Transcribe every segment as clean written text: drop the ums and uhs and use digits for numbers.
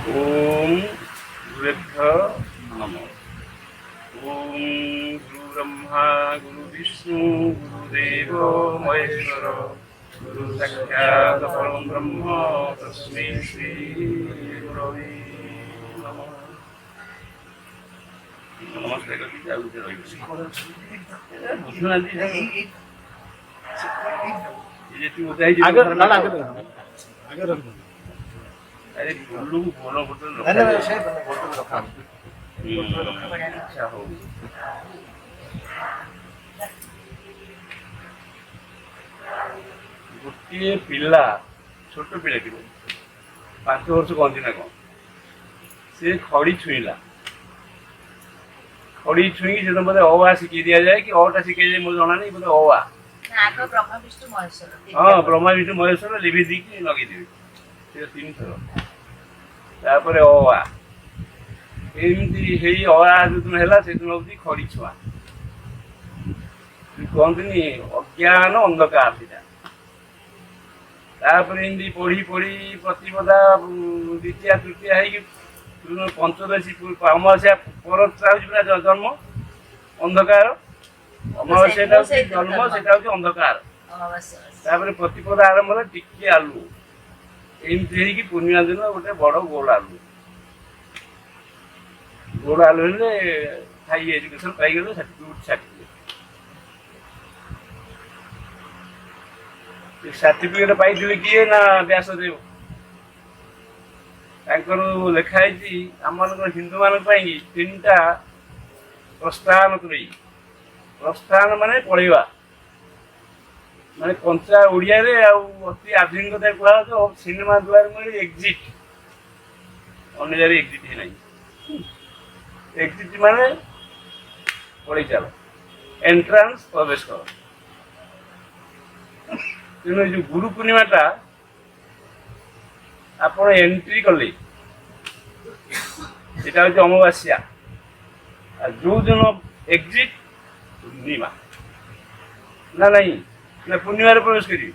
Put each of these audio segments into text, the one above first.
ओम गुरुभ्यो नमः। ओम गुरु ब्रह्मा गुरु विष्णु गुरुदेव महेश्वर गुरु साक्षात् परम ब्रह्म तस्मै श्री गुरवे नमः। नमस्ते करती जाऊ के रही बुझना दी ये तू उठाई आगे ना आगे रख अरे बोलू बोलो बोतल नहीं नहीं से बोतल रखा अच्छा हो गोटे पिला छोट पिला 5 वर्ष कहती ना कौन से खड़ी छुईला खड़ी छुई से मतलब अवा शिखी दि जाए कि अटा शिखे जाए मुझे जना नहीं मतलब अवा हाँ ब्रह्मा विष्णु महेश्वर लिभि दी लगे से 3 थर तापर अवा एमती अवा जो दिन है से दिन हूँ खड़ी छुआ कहते अज्ञान अंधकार तापर एमती पढ़ी पढ़ी प्रतिपदा द्वितीय तृतीय है पंचदशी अमावस्या पर जन्म अंधकार अमावस्या जन्म से अंधकार तापर प्रतिपदा आरंभ है टिके आलु एमती पूर्णिमा दिन गोटे बड़ गोल आलु हाई एजुकेशन पाइगले सर्टिफिकेट पाई किए ना व्यासदेव लिखाई आम हिंदू मान 3टा प्रस्थान प्रस्थान माने पढ़ा माने कंचा ओडिया रे अति आधुनिकता कह सिनेमा द्वार में एग्जिट अन्य एग्जिट ही नहीं एग्जिट माने पढ़ी चल एंट्रांस प्रवेश कर तेणु जो गुरु पूर्णिमाटा आप एंट्री कले यहाँ हूँ अमावास्या जो दिन एग्जिट पूर्णिमा ना नहीं ना पूर्णिमा प्रवेश करी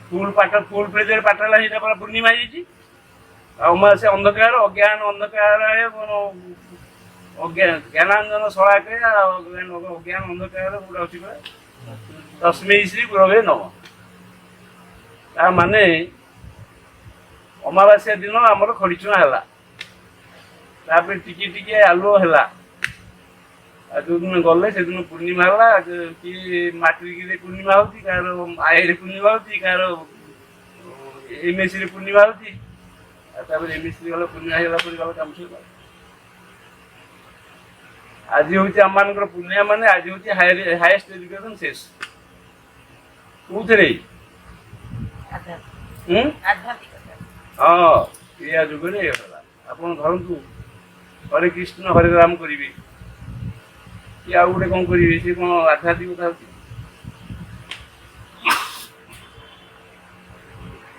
फुल पाठ फुल फ्लेज पाठ है पूर्णिमा अमावास्या अंधकार अज्ञान अंधकार ज्ञानांजन शलाके अज्ञान अंधकार गोटे अच्छी तस्मै श्री गुरवे नमः ता माने अमावास्या दिन आमर खड़ीचुना है टिकी टिकी आलुओ है जो दिन गले से दिन पूर्णिमा है कि मैट्रिक पूर्णिमा हो आई पूर्णिमा हो एमएससी पूर्णिमा हो एमएससी गला पूर्णिमा होगा गला कम सब आज हूँ आम मान पूर्णिमा माने आज हूँ हाईएस्ट एजुकेशन शेष कौन हाँ क्रिया जुगे आप धरतु हरे कृष्ण हरे राम करेंगे कि आउ गोटे कौन करेंगे सी कौन आध्यात्मिकता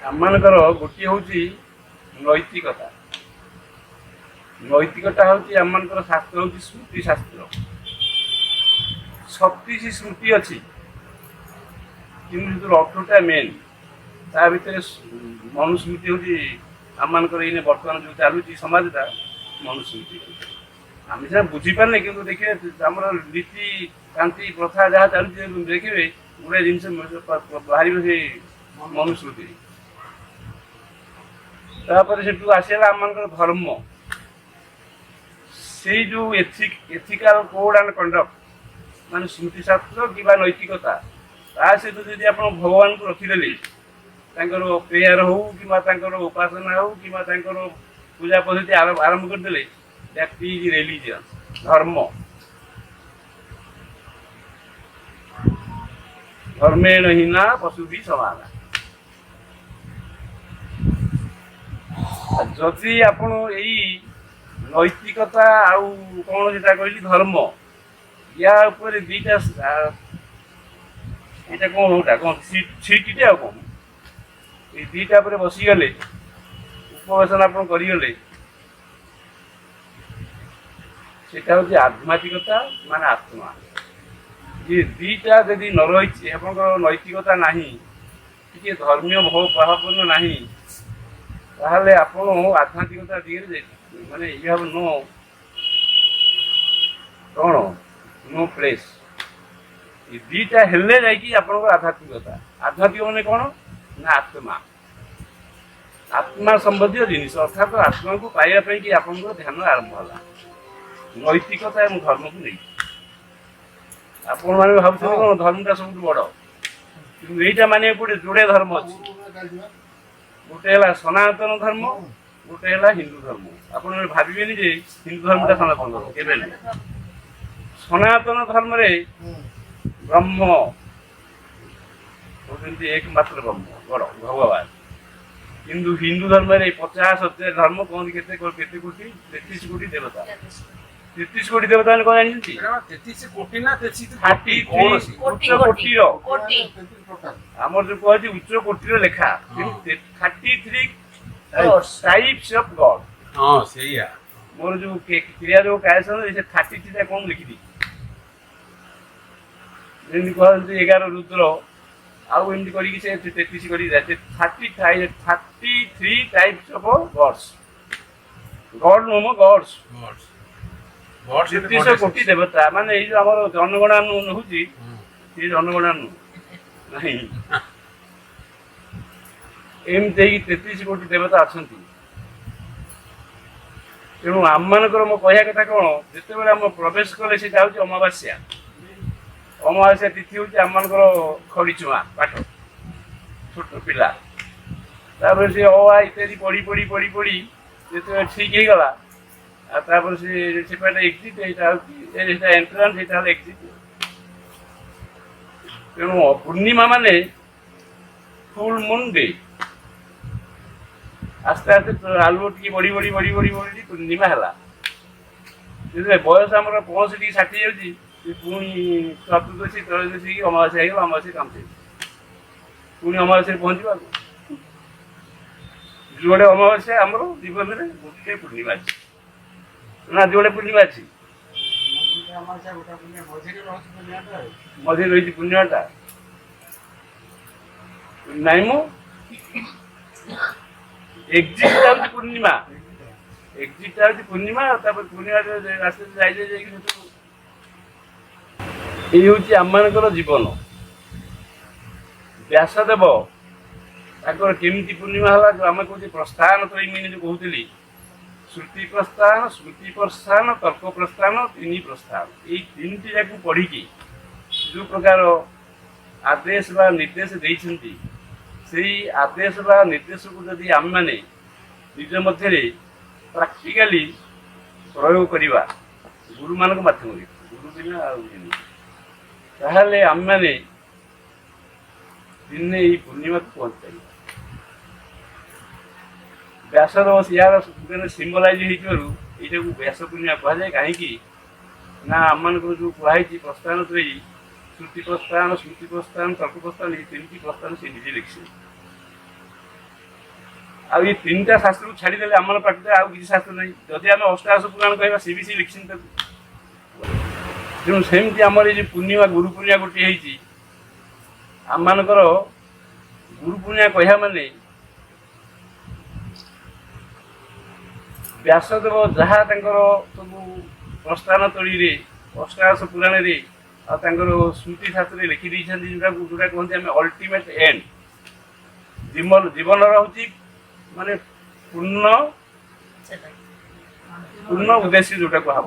आम गोटे हूँ नैतिकता नैतिकता हूँ आम शास्त्र हूँ स्मृति शास्त्र 36 स्मृति अच्छी कि 18टा मेन ता भर मनुस्मृति हूँ आम इन बर्तमान जो चलुची समाजटा मनुस्मृति आम सीना बुझीपारे कि देखिए आम रीति कांति प्रथा जहाँ चलुचे देखिए गुड़ाए जिन बाहर से मनुस्मृति तापर से आसला आम धर्म से जो एथिकल कोड एंड कंडक्ट मान स्मृति शास्त्र कि नैतिकता ता सहित जो आप भगवान को रखिदे प्रेयर हो कि उपासना हो कि पूजा पद्धति आरंभ करदे दैट इज रिलीजियन धर्म धर्मेण हीना पशु भी समान जदि आप नैतिकता आउ कौन से कहली धर्म या दीटा ये कौन होटा कौन सीटे आ कौन ये दीटा पर बसीगले उपवेशन आप करगले से आध्यात्मिकता मान आत्मा ये दीटा यदि न रही आप नैतिकता ना टी धर्मीय भावपूर्ण ना ତାହେଲେ ଆପଣ ଆଧ୍ୟାତ୍ମିକତା ଦିଗରେ ମାନେ ୟୁ ହାଭ୍ ନୋ କ'ଣ ନୋ ପ୍ଲେସ୍। ଏ ଦୁଇଟା ହେଲେ ଯାଇକି ଆପଣଙ୍କର ଆଧ୍ୟାତ୍ମିକତା। ଆଧ୍ୟାତ୍ମିକ ମାନେ କ'ଣ ନା ଆତ୍ମା, ଆତ୍ମା ସମ୍ବନ୍ଧୀୟ ଜିନିଷ, ଅର୍ଥାତ୍ ଆତ୍ମାକୁ ପାଇବା ପାଇଁ କି ଆପଣଙ୍କର ଧ୍ୟାନ ଆରମ୍ଭ ହେଲା ନୈତିକତା ଏବଂ ଧର୍ମକୁ ନେଇକି। ଆପଣମାନେ ଭାବୁଛନ୍ତି କ'ଣ ଧର୍ମଟା ସବୁଠୁ ବଡ଼, କିନ୍ତୁ ଏଇଟା ମାନିବାକୁ ପଡ଼େ ଯୋଡ଼େ ଧର୍ମ ଅଛି। ଗୋଟେ ହେଲା ସନାତନ ଧର୍ମ, ଗୋଟେ ହେଲା ହିନ୍ଦୁ ଧର୍ମ। ଆପଣ ଭାବିବେନି ଯେ ହିନ୍ଦୁ ଧର୍ମଟା ସନାତନ ଧର୍ମ, କେବେ ନୁହେଁ। ସନାତନ ଧର୍ମରେ ବ୍ରହ୍ମ ହେଉଛନ୍ତି ଏକମାତ୍ର ବ୍ରହ୍ମ, ବଡ଼ ଭଗବାନ। କିନ୍ତୁ ହିନ୍ଦୁ ଧର୍ମରେ 50 ଧର୍ମ କହନ୍ତି କେତେ କୋଟି, 33 କୋଟି ଦେବତା। 33 କୋଟି ଦେବତା ମାନେ କ'ଣ ଜାଣିଛନ୍ତି? 33 କୋଟି ନା 33 ଉଚ୍ଚ କୋଟିର, ଆମର ଯୋଉ କୁହାଯାଇଛି ଉଚ୍ଚ କୋଟିର ଲେଖା, 33 ଟାଇପ୍ସ ଅଫ ଗଡ୍। ହଁ ସେଇଆ ମୋର ଯୋଉ କ୍ରିୟା ଯୋଉ କାୟସନ ସେ 33ଟା କ'ଣ ଲେଖିଦେଇଛି। ଯେମିତି କୁହାଯାଉଛି 11 ରୁଦ୍ର, ଆଉ ଏମିତି କରିକି ସେ 33 କରିକି 33 ଟାଇପ୍ସ ଅଫ ଗଡ୍ସ। ଗଡ୍ ନୁହଁ ଗଡ୍ସ, 33 କୋଟି ଦେବତା। ମାନେ ଏଇ ଯୋଉ ଆମର ଜନଗଣନା ହଉଛି ସେ ଜନଗଣନା ନାହିଁ, ଏମିତି ହେଇକି 33 କୋଟି ଦେବତା ଅଛନ୍ତି। ତେଣୁ ଆମମାନଙ୍କର ମୋ କହିବା କଥା କ'ଣ, ଯେତେବେଳେ ଆମ ପ୍ରବେଶ କଲେ ସେଇଟା ହେଉଛି ଅମାବାସ୍ୟା। ଅମାବାସ୍ୟା ତିଥି ହେଉଛି ଆମମାନଙ୍କର ଖଡ଼ିଛୁଆଁ ପାଠ, ଛୋଟ ପିଲା। ତାପରେ ସେ ଅ ଆ ଇତ୍ୟାଦି ପଢ଼ି ପଢ଼ି ପଢ଼ି ପଢ଼ି ଯେତେବେଳେ ଠିକ୍ ହେଇଗଲା, ଆଉ ତାପରେ ସେଟା ଏକ୍ଜିଟ୍, ଏଇଟା ହେଉଛି ଏଇଟା ଏଣ୍ଟ୍ରାନ୍ସ, ଏଇଟା ହେଲା ଏକ୍ଜିଟ୍। ତେଣୁ ପୂର୍ଣ୍ଣିମା ମାନେ ଫୁଲ୍ ମୁନ୍ ଡେ। ଆସ୍ତେ ଆସ୍ତେ ଆଲୁଅ ଟିକେ ବଢ଼ି ବଢ଼ି ବଢ଼ି ବଢ଼ି ବଢ଼ି ପୂର୍ଣ୍ଣିମା ହେଲା। ଯେତେବେଳେ ବୟସ ଆମର 65 କି 60 ଯାଉଛି, ପୁଣି ଚତୁର୍ଦ୍ଦଶୀ ତ୍ରୟୋଦଶୀ କି ଅମାବାସ୍ୟା ହେଇଗଲା, ଅମାବାସ୍ୟା କାମ ଚାଲିଛି। ପୁଣି ଅମାବାସ୍ୟାରେ ପହଞ୍ଚିବା। ଯୁଆଡ଼େ ଅମାବାସ୍ୟା ଆମର ଜୀବନରେ ଗୋଟେ ପୂର୍ଣ୍ଣିମା ଅଛି ନା, ଯୁଆଡ଼େ ପୂର୍ଣ୍ଣିମା ଅଛି ମଝିରେ ରହିଛି ପୂର୍ଣ୍ଣିମାଟା ନାଇଁ ମୁଁ ଏକ୍ଜିଟ୍ଟା ହେଉଛି ପୂର୍ଣ୍ଣିମା, ଏକ୍ଜିଟ୍ଟା ହେଉଛି ପୂର୍ଣ୍ଣିମା। ତାପରେ ପୂର୍ଣ୍ଣିମା ରାସ୍ତାରେ ଯାଇକି ସେଠୁ ଏଇ ହେଉଛି ଆମମାନଙ୍କର ଜୀବନ। ବ୍ୟାସଦେବ ତାଙ୍କର କେମିତି ପୂର୍ଣ୍ଣିମା ହେଲା, ଯୋଉ ଆମେ କହୁଛେ ପ୍ରସ୍ଥାନ ତ୍ରୟୀମିନୀ ଯୋଉ କହୁଥିଲି, ଶ୍ରୁତି ପ୍ରସ୍ଥାନ, ସ୍ମୃତି ପ୍ରସ୍ଥାନ, ତର୍କ ପ୍ରସ୍ଥାନ, 3 ପ୍ରସ୍ଥାନ। ଏଇ 3ଟି ଯାକୁ ପଢ଼ିକି ଯୋଉ ପ୍ରକାର ଆଦେଶ ବା ନିର୍ଦ୍ଦେଶ ଦେଇଛନ୍ତି, ସେଇ ଆଦେଶ ବା ନିର୍ଦ୍ଦେଶକୁ ଯଦି ଆମେମାନେ ନିଜ ମଧ୍ୟରେ ପ୍ରାକ୍ଟିକାଲି ପ୍ରୟୋଗ କରିବା ଗୁରୁମାନଙ୍କ ମାଧ୍ୟମରେ, ଗୁରୁ ବିନା ଆଉ ତାହେଲେ ଆମେମାନେ ଦିନେ ଏଇ ପୂର୍ଣ୍ଣିମାକୁ ପହଞ୍ଚିପାରିବା। ବ୍ୟାସର ୟାର ସିମ୍ବଲାଇଜ ହେଇଥିବାରୁ ଏଇଟାକୁ ବ୍ୟାସ ପୂର୍ଣ୍ଣିମା କୁହାଯାଏ। କାହିଁକି ନା ଆମମାନଙ୍କର ଯୋଉ କୁହାହେଇଛି ପ୍ରସ୍ଥାନ ତ୍ରୟୀ, ଶ୍ରୁତି ପ୍ରସ୍ଥାନ, ସ୍ମୃତି ପ୍ରସ୍ଥାନ, ତର୍କ ପ୍ରସ୍ଥାନ, ଏଇ 3ଟି ପ୍ରସ୍ଥାନ ସେ ନିଜେ ଲେଖିଛନ୍ତି। ଆଉ ଏଇ 3ଟା ଶାସ୍ତ୍ରକୁ ଛାଡ଼ିଦେଲେ ଆମର ପାଖରେ ଆଉ କିଛି ଶାସ୍ତ୍ର ନାହିଁ। ଯଦି ଆମେ ଅଷ୍ଟାଦଶ ପୁରାଣ କହିବା, ସେ ବି ସେ ଲେଖିଛନ୍ତି ତାକୁ। ତେଣୁ ସେମିତି ଆମର ଏଇ ଯୋଉ ପୂର୍ଣ୍ଣିମା, ଗୁରୁ ପୂର୍ଣ୍ଣିମା ଗୋଟିଏ ହେଇଛି। ଆମମାନଙ୍କର ଗୁରୁ ପୂର୍ଣ୍ଣିମା କହିବା ମାନେ ବ୍ୟାସଦେବ ଯାହା ତାଙ୍କର ସବୁ ପ୍ରସ୍ଥାନ ତଳୀରେ, ଅଷ୍ଟାଦଶ ପୁରାଣରେ ଆଉ ତାଙ୍କର ସ୍ମୃତି ଶାସ୍ତ୍ରରେ ଲେଖି ଦେଇଛନ୍ତି, ଯୋଉଟା କୁହନ୍ତି ଆମେ ଅଲ୍ଟିମେଟ୍ ଏଣ୍ଡ। ଜୀବନର ହେଉଛି ମାନେ ପୂର୍ଣ୍ଣ ଉଦ୍ଦେଶ୍ୟ, ଯୋଉଟା କୁହାହବ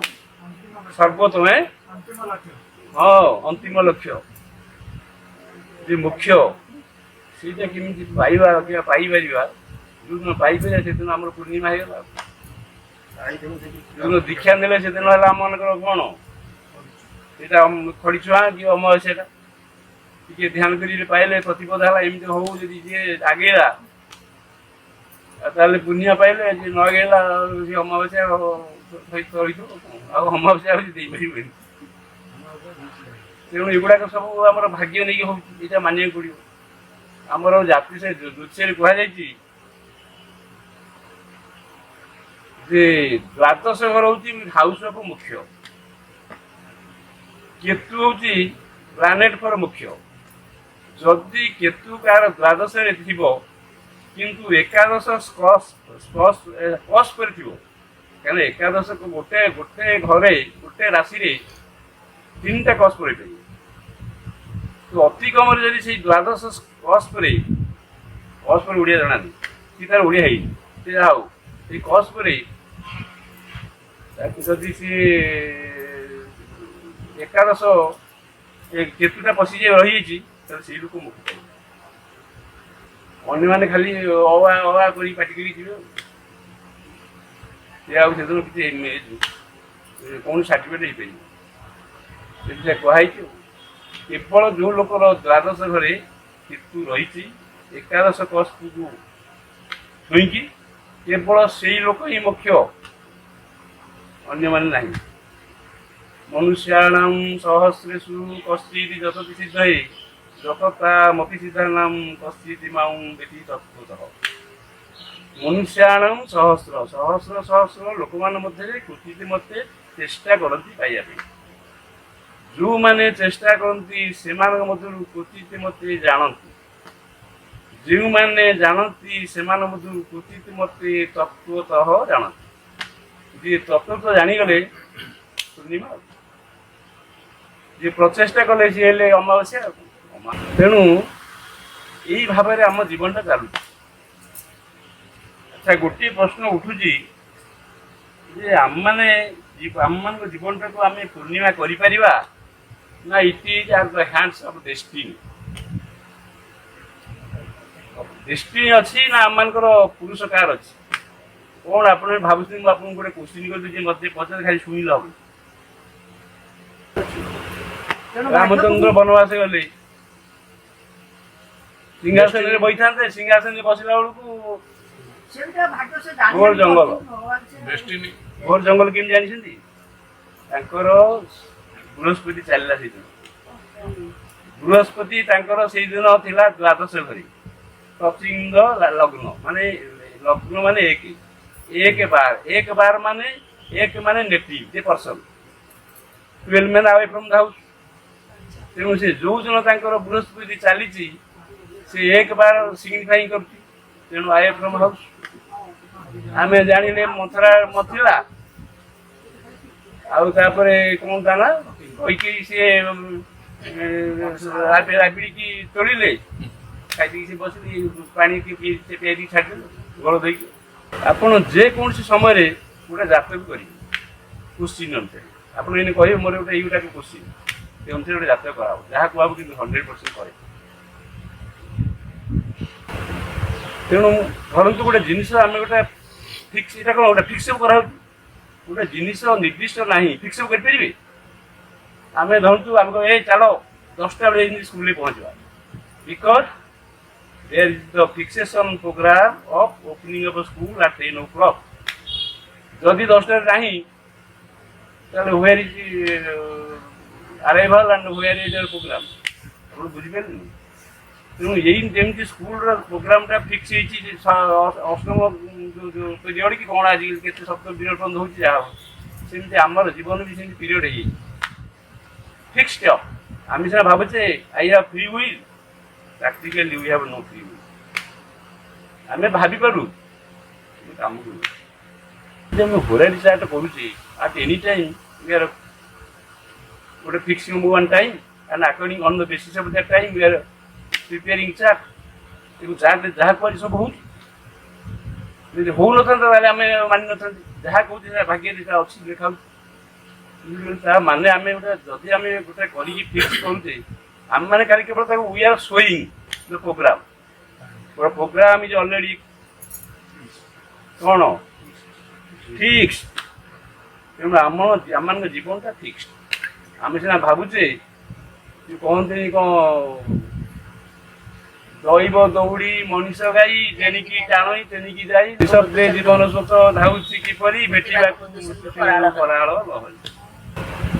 ସର୍ବୋତ୍ତମେ, ହଁ ଅନ୍ତିମ ଲକ୍ଷ୍ୟ, ଯେ ମୁଖ୍ୟ ସେଇଟା କେମିତି ପାଇବା କିମ୍ବା ପାଇପାରିବା। ଯୋଉଦିନ ପାଇପାରିବା ସେଦିନ ଆମର ପୂର୍ଣ୍ଣିମା ହେଇଗଲା। ଯୋଉଦିନ ଦୀକ୍ଷା ନେଲେ ସେଦିନ ହେଲା ଆମମାନଙ୍କର କ'ଣ, ସେଇଟା ଖଡ଼ିଛୁଆଁ କି ଅମାବାସ୍ୟାଟା ଟିକେ ଧ୍ୟାନ କରି ପାଇଲେ ପ୍ରତିପଦ ହେଲା। ଏମିତି ହଉ ଯଦି ଯିଏ ଆଗେଇଲା ତାହେଲେ ପୂର୍ଣ୍ଣିମା ପାଇଲେ, ଯିଏ ନ ଆଗେଇଲା ସେ ଅମାବାସ୍ୟା ସହିତ ରହିଥିବ, ଆଉ ଅମାବାସ୍ୟା ହେଉଛି ଦେଇପାରିବେନି। ତେଣୁ ଏଗୁଡ଼ାକ ସବୁ ଆମର ଭାଗ୍ୟ ନେଇକି ହଉଛି, ଏଇଟା ମାନିବାକୁ ପଡ଼ିବ। ଆମର ଜାତି ସେ ଦୃଶ୍ୟରେ କୁହାଯାଇଛି ଯେ ଦ୍ୱାଦଶ ଘର ହେଉଛି ହାଉସ୍ ଅଫ୍ ମୁଖ୍ୟ, କେତୁ ହେଉଛି ପ୍ଲାନେଟ୍ ଫର ମୁଖ୍ୟ। ଯଦି କେତୁ କାହାର ଦ୍ୱାଦଶରେ ଥିବ କିନ୍ତୁ ଏକାଦଶ ସ୍ପର୍ଶ କରିଥିବ। କାରଣ ଏକାଦଶ ଗୋଟେ ଗୋଟେ ଘରେ ଗୋଟେ ରାଶିରେ 3ଟା କସ୍ ପଡ଼ିପାରିବ। ତ ଅତି କମରେ ଯଦି ସେଇ ଦ୍ୱାଦଶ କସ୍ ପରେ ଓଡ଼ିଆ ଜଣାନି କି ତାର ଓଡ଼ିଆ ହେଇନି, ସେ ଯାହା ହଉ ସେଇ କସ୍ ପରେ ତାକୁ ଯଦି ସିଏ ଏକାଦଶ କେତୁଟା ପଶିଯାଇ ରହିଯାଇଛି ତାହେଲେ ସେଇ ଲୋକ ମୁକ୍ତ। ଅନ୍ୟମାନେ ଖାଲି ଅଆ କରି ପାଟି କରିକି ଯିବେ, ସେ ଆଉ ସେଦିନ କିଛି କୌଣସି ସାର୍ଟିଫିକେଟ୍ ହେଇପାରିବ। ସେଥିରେ କୁହାହେଇଛି କେବଳ ଯେଉଁ ଲୋକର ଦ୍ୱାଦଶ ଘରେ କେତୁ ରହିଛି ଏକାଦଶ କସ୍କୁ ଛୁଇଁକି କେବଳ ସେଇ ଲୋକ ହିଁ ମୋକ୍ଷ, ଅନ୍ୟମାନେ ନାହିଁ। ମନୁଷ୍ୟାଣାଂ ସହସ୍ରେଷୁ କଶ୍ଚିତ୍ ଯତତି ସିଦ୍ଧୟେ ଯତତା ମପି ସିଦ୍ଧାନାଂ କଶ୍ଚିତ୍ ମାଂ ବେତି ତତ୍ତ୍ୱତଃ। ମନୁଷ୍ୟାଣାଂ ସହସ୍ର ସହସ୍ର ସହସ୍ର ଲୋକମାନ ମଧ୍ୟରେ କ୍ୱଚିତ୍ ମୋତେ ଚେଷ୍ଟା କରନ୍ତି ପାଇବା ପାଇଁ। ଯେଉଁମାନେ ଚେଷ୍ଟା କରନ୍ତି ସେମାନଙ୍କ ମଧ୍ୟରୁ କ୍ୱଚିତ୍ ମୋତେ ଜାଣନ୍ତି। ଯେଉଁମାନେ ଜାଣନ୍ତି ସେମାନେ ମଧ୍ୟରୁ କ୍ୱଚିତ୍ ମୋତେ ତତ୍ତ୍ୱତଃ ଜାଣନ୍ତି। ଯିଏ ତତ୍ତ୍ୱତଃ ଜାଣିଗଲେ ପୂର୍ଣ୍ଣିମା, ଯିଏ ପ୍ରଚେଷ୍ଟା କଲେ ସିଏ ହେଲେ ଅମାବାସ୍ୟା। ତେଣୁ ଏଇ ଭାବରେ ଆମ ଜୀବନଟା ଚାଲୁଛି। ଆଚ୍ଛା, ଗୋଟିଏ ପ୍ରଶ୍ନ ଉଠୁଛି ଯେ ଆମମାନଙ୍କ ଜୀବନଟାକୁ ଆମେ ପୂର୍ଣ୍ଣିମା କରିପାରିବା ନା it is at the hands of Destiny? Destiny ଅଛି ନା ଆମମାନଙ୍କର ପୁରୁଷ କାହାର ଅଛି? କ'ଣ ଆପଣ ଭାବୁଛନ୍ତି? ମୁଁ ଆପଣଙ୍କୁ ଗୋଟେ କୋଶ୍ଚିନ୍ କରିଦେଉଛି, ମୋତେ ପଚାରେ ଖାଲି ଶୁଣିଲେ ହବ। ରାମଚନ୍ଦ୍ର ବନବାସ ଗଲେ, ସିଂହାସନରେ ବସିଥାନ୍ତେ, ସିଂହାସନରେ ବସିଲା ବେଳକୁ ଘୋର ଜଙ୍ଗଲ। ଘୋର ଜଙ୍ଗଲ କେମିତି ଜାଣିଛନ୍ତି? ତାଙ୍କର ବୃହସ୍ପତି ଚାଲିଲା ସେଇଦିନ। ବୃହସ୍ପତି ତାଙ୍କର ସେଇଦିନ ଥିଲା ଦ୍ୱାଦଶ ଘରେ, ଟଚିଂ ଲଗ୍ନ, ମାନେ ଲଗ୍ନ ମାନେ 1 ମାନେ 1 ମାନେ ନେଟିଭ ଯେ ପର୍ସନ, 12 ମାନେ ଆୱେ ଫ୍ରମ୍ ଦ ହାଉସ୍। ତେଣୁ ସେ ଯୋଉ ଦିନ ତାଙ୍କର ବୃହସ୍ପତି ଚାଲିଛି ସେ 1 ସିଗ୍ନିଫାଇଂ କରୁଛି, ତେଣୁ ଆୱେ ଫ୍ରମ୍ ହାଉସ୍। ଆମେ ଜାଣିଲେ ମଥୁରା ଆଉ ତାପରେ କ'ଣ ତା ନା କହିକି ସିଏ ରାବିଡ଼ିକି ତୋଳିଲେ, ଖାଇଦେଇକି ସେ ବସିଲେ, ପାଣି ପିଆଇକି ଛାଡ଼ିଦେଲେ ଗଳ ଦେଇକି। ଆପଣ ଯେକୌଣସି ସମୟରେ ଗୋଟେ ଯାତ୍ରା ବି କରିବେ କୋଶ୍ଚିନ୍ ଅନୁସାରେ। ଆପଣ ଏଇନେ କହିବେ ମୋର ଗୋଟେ ଏଇଗୁଡ଼ାକ କୋଶ୍ଚିନ୍, ସେ ଅନୁସାରେ ଗୋଟେ ଯାତ୍ରା କରାହବ, ଯାହା କୁହାହବ କିନ୍ତୁ 100% କରେ। ତେଣୁ ଧରନ୍ତୁ ଗୋଟେ ଜିନିଷ ଆମେ ଗୋଟେ ଫିକ୍ସ, ଏଇଟା କ'ଣ ଗୋଟେ ଫିକ୍ସଅପ୍ କରାହେଉଛି? ଗୋଟେ ଜିନିଷ ନିର୍ଦ୍ଦିଷ୍ଟ ନାହିଁ, ଫିକ୍ସଅପ୍ କରିପାରିବେ? ଆମେ ଧରନ୍ତୁ ଆମେ କହିବା ଚାଲ 10ଟା ବେଳେ ଏମିତି ସ୍କୁଲରେ ପହଞ୍ଚିବା, because there is the fixation program of opening of a school at 10 o'clock. ଯଦି 10ଟାରେ ନାହିଁ ତାହେଲେ where is arrival and where is your program? ଆପଣ ବୁଝିପାରିଲେନି? ତେଣୁ ଏଇ ଯେମିତି ସ୍କୁଲର ପ୍ରୋଗ୍ରାମଟା ଫିକ୍ସ ହେଇଛି, ଅଷ୍ଟମ ପିରିୟଡ଼ କି କ'ଣ ଆଜିକାଲି କେତେ ସପ୍ତମ ପିରିୟଡ଼ ବନ୍ଦ ହେଉଛି ଯାହା ହବ, ସେମିତି ଆମର ଜୀବନ ବି ସେମିତି ପିରିୟଡ଼ ହେଇଯାଇଛି ଫିକ୍ସଡ ଅଫ୍। ଆମେ ସିନା ଭାବୁଛେ I have free will, practically we have no free will. ଆମେ ଭାବିପାରୁ କାମ କରୁ। ଯଦି ଆମେ ହୋରାରୀ ଚାର୍ଟ କରୁଛେ at any time we are ଗୋଟେ fixing one time and according on the basis of that time we are preparing chart. କିନ୍ତୁ ଚାର୍ଟରେ ଯାହା କୁହାଛି ସବୁ ହେଉଛି। ଯଦି ହଉନଥାନ୍ତା ତାହେଲେ ଆମେ ମାନିନଥାନ୍ତି, ଯାହା କହୁଛି ସେଟା ଭାଗ୍ୟରେ ଯାହା ଅଛି ଲେଖାଉଛି। ତା ମାନେ ଆମେ ଯଦି ଆମେ ଗୋଟେ କରିକି ଫିକ୍ସ କରୁଛେ, ଆମେମାନେ କାଲି କେବଳ ତାକୁ we are showing the programme. Programme is already କ'ଣ ଫିକ୍ସ। ତେଣୁ ଆମମାନଙ୍କ ଜୀବନଟା ଫିକ୍ସଡ। ଆମେ ସିନା ଭାବୁଛେ, କହନ୍ତିନି କ'ଣ ଦୈବ ଦୌଡ଼ି ମଣିଷ ଗାଈ, ତେଣିକି ଟାଣଇ ତେଣିକି ଯାଇ, ଶବ୍ଦେ ଜୀବନ ସ୍ୱତ ଧାଉଛି କିପରି ଭେଟିବାକୁ କରାଳ ଲହରୀ।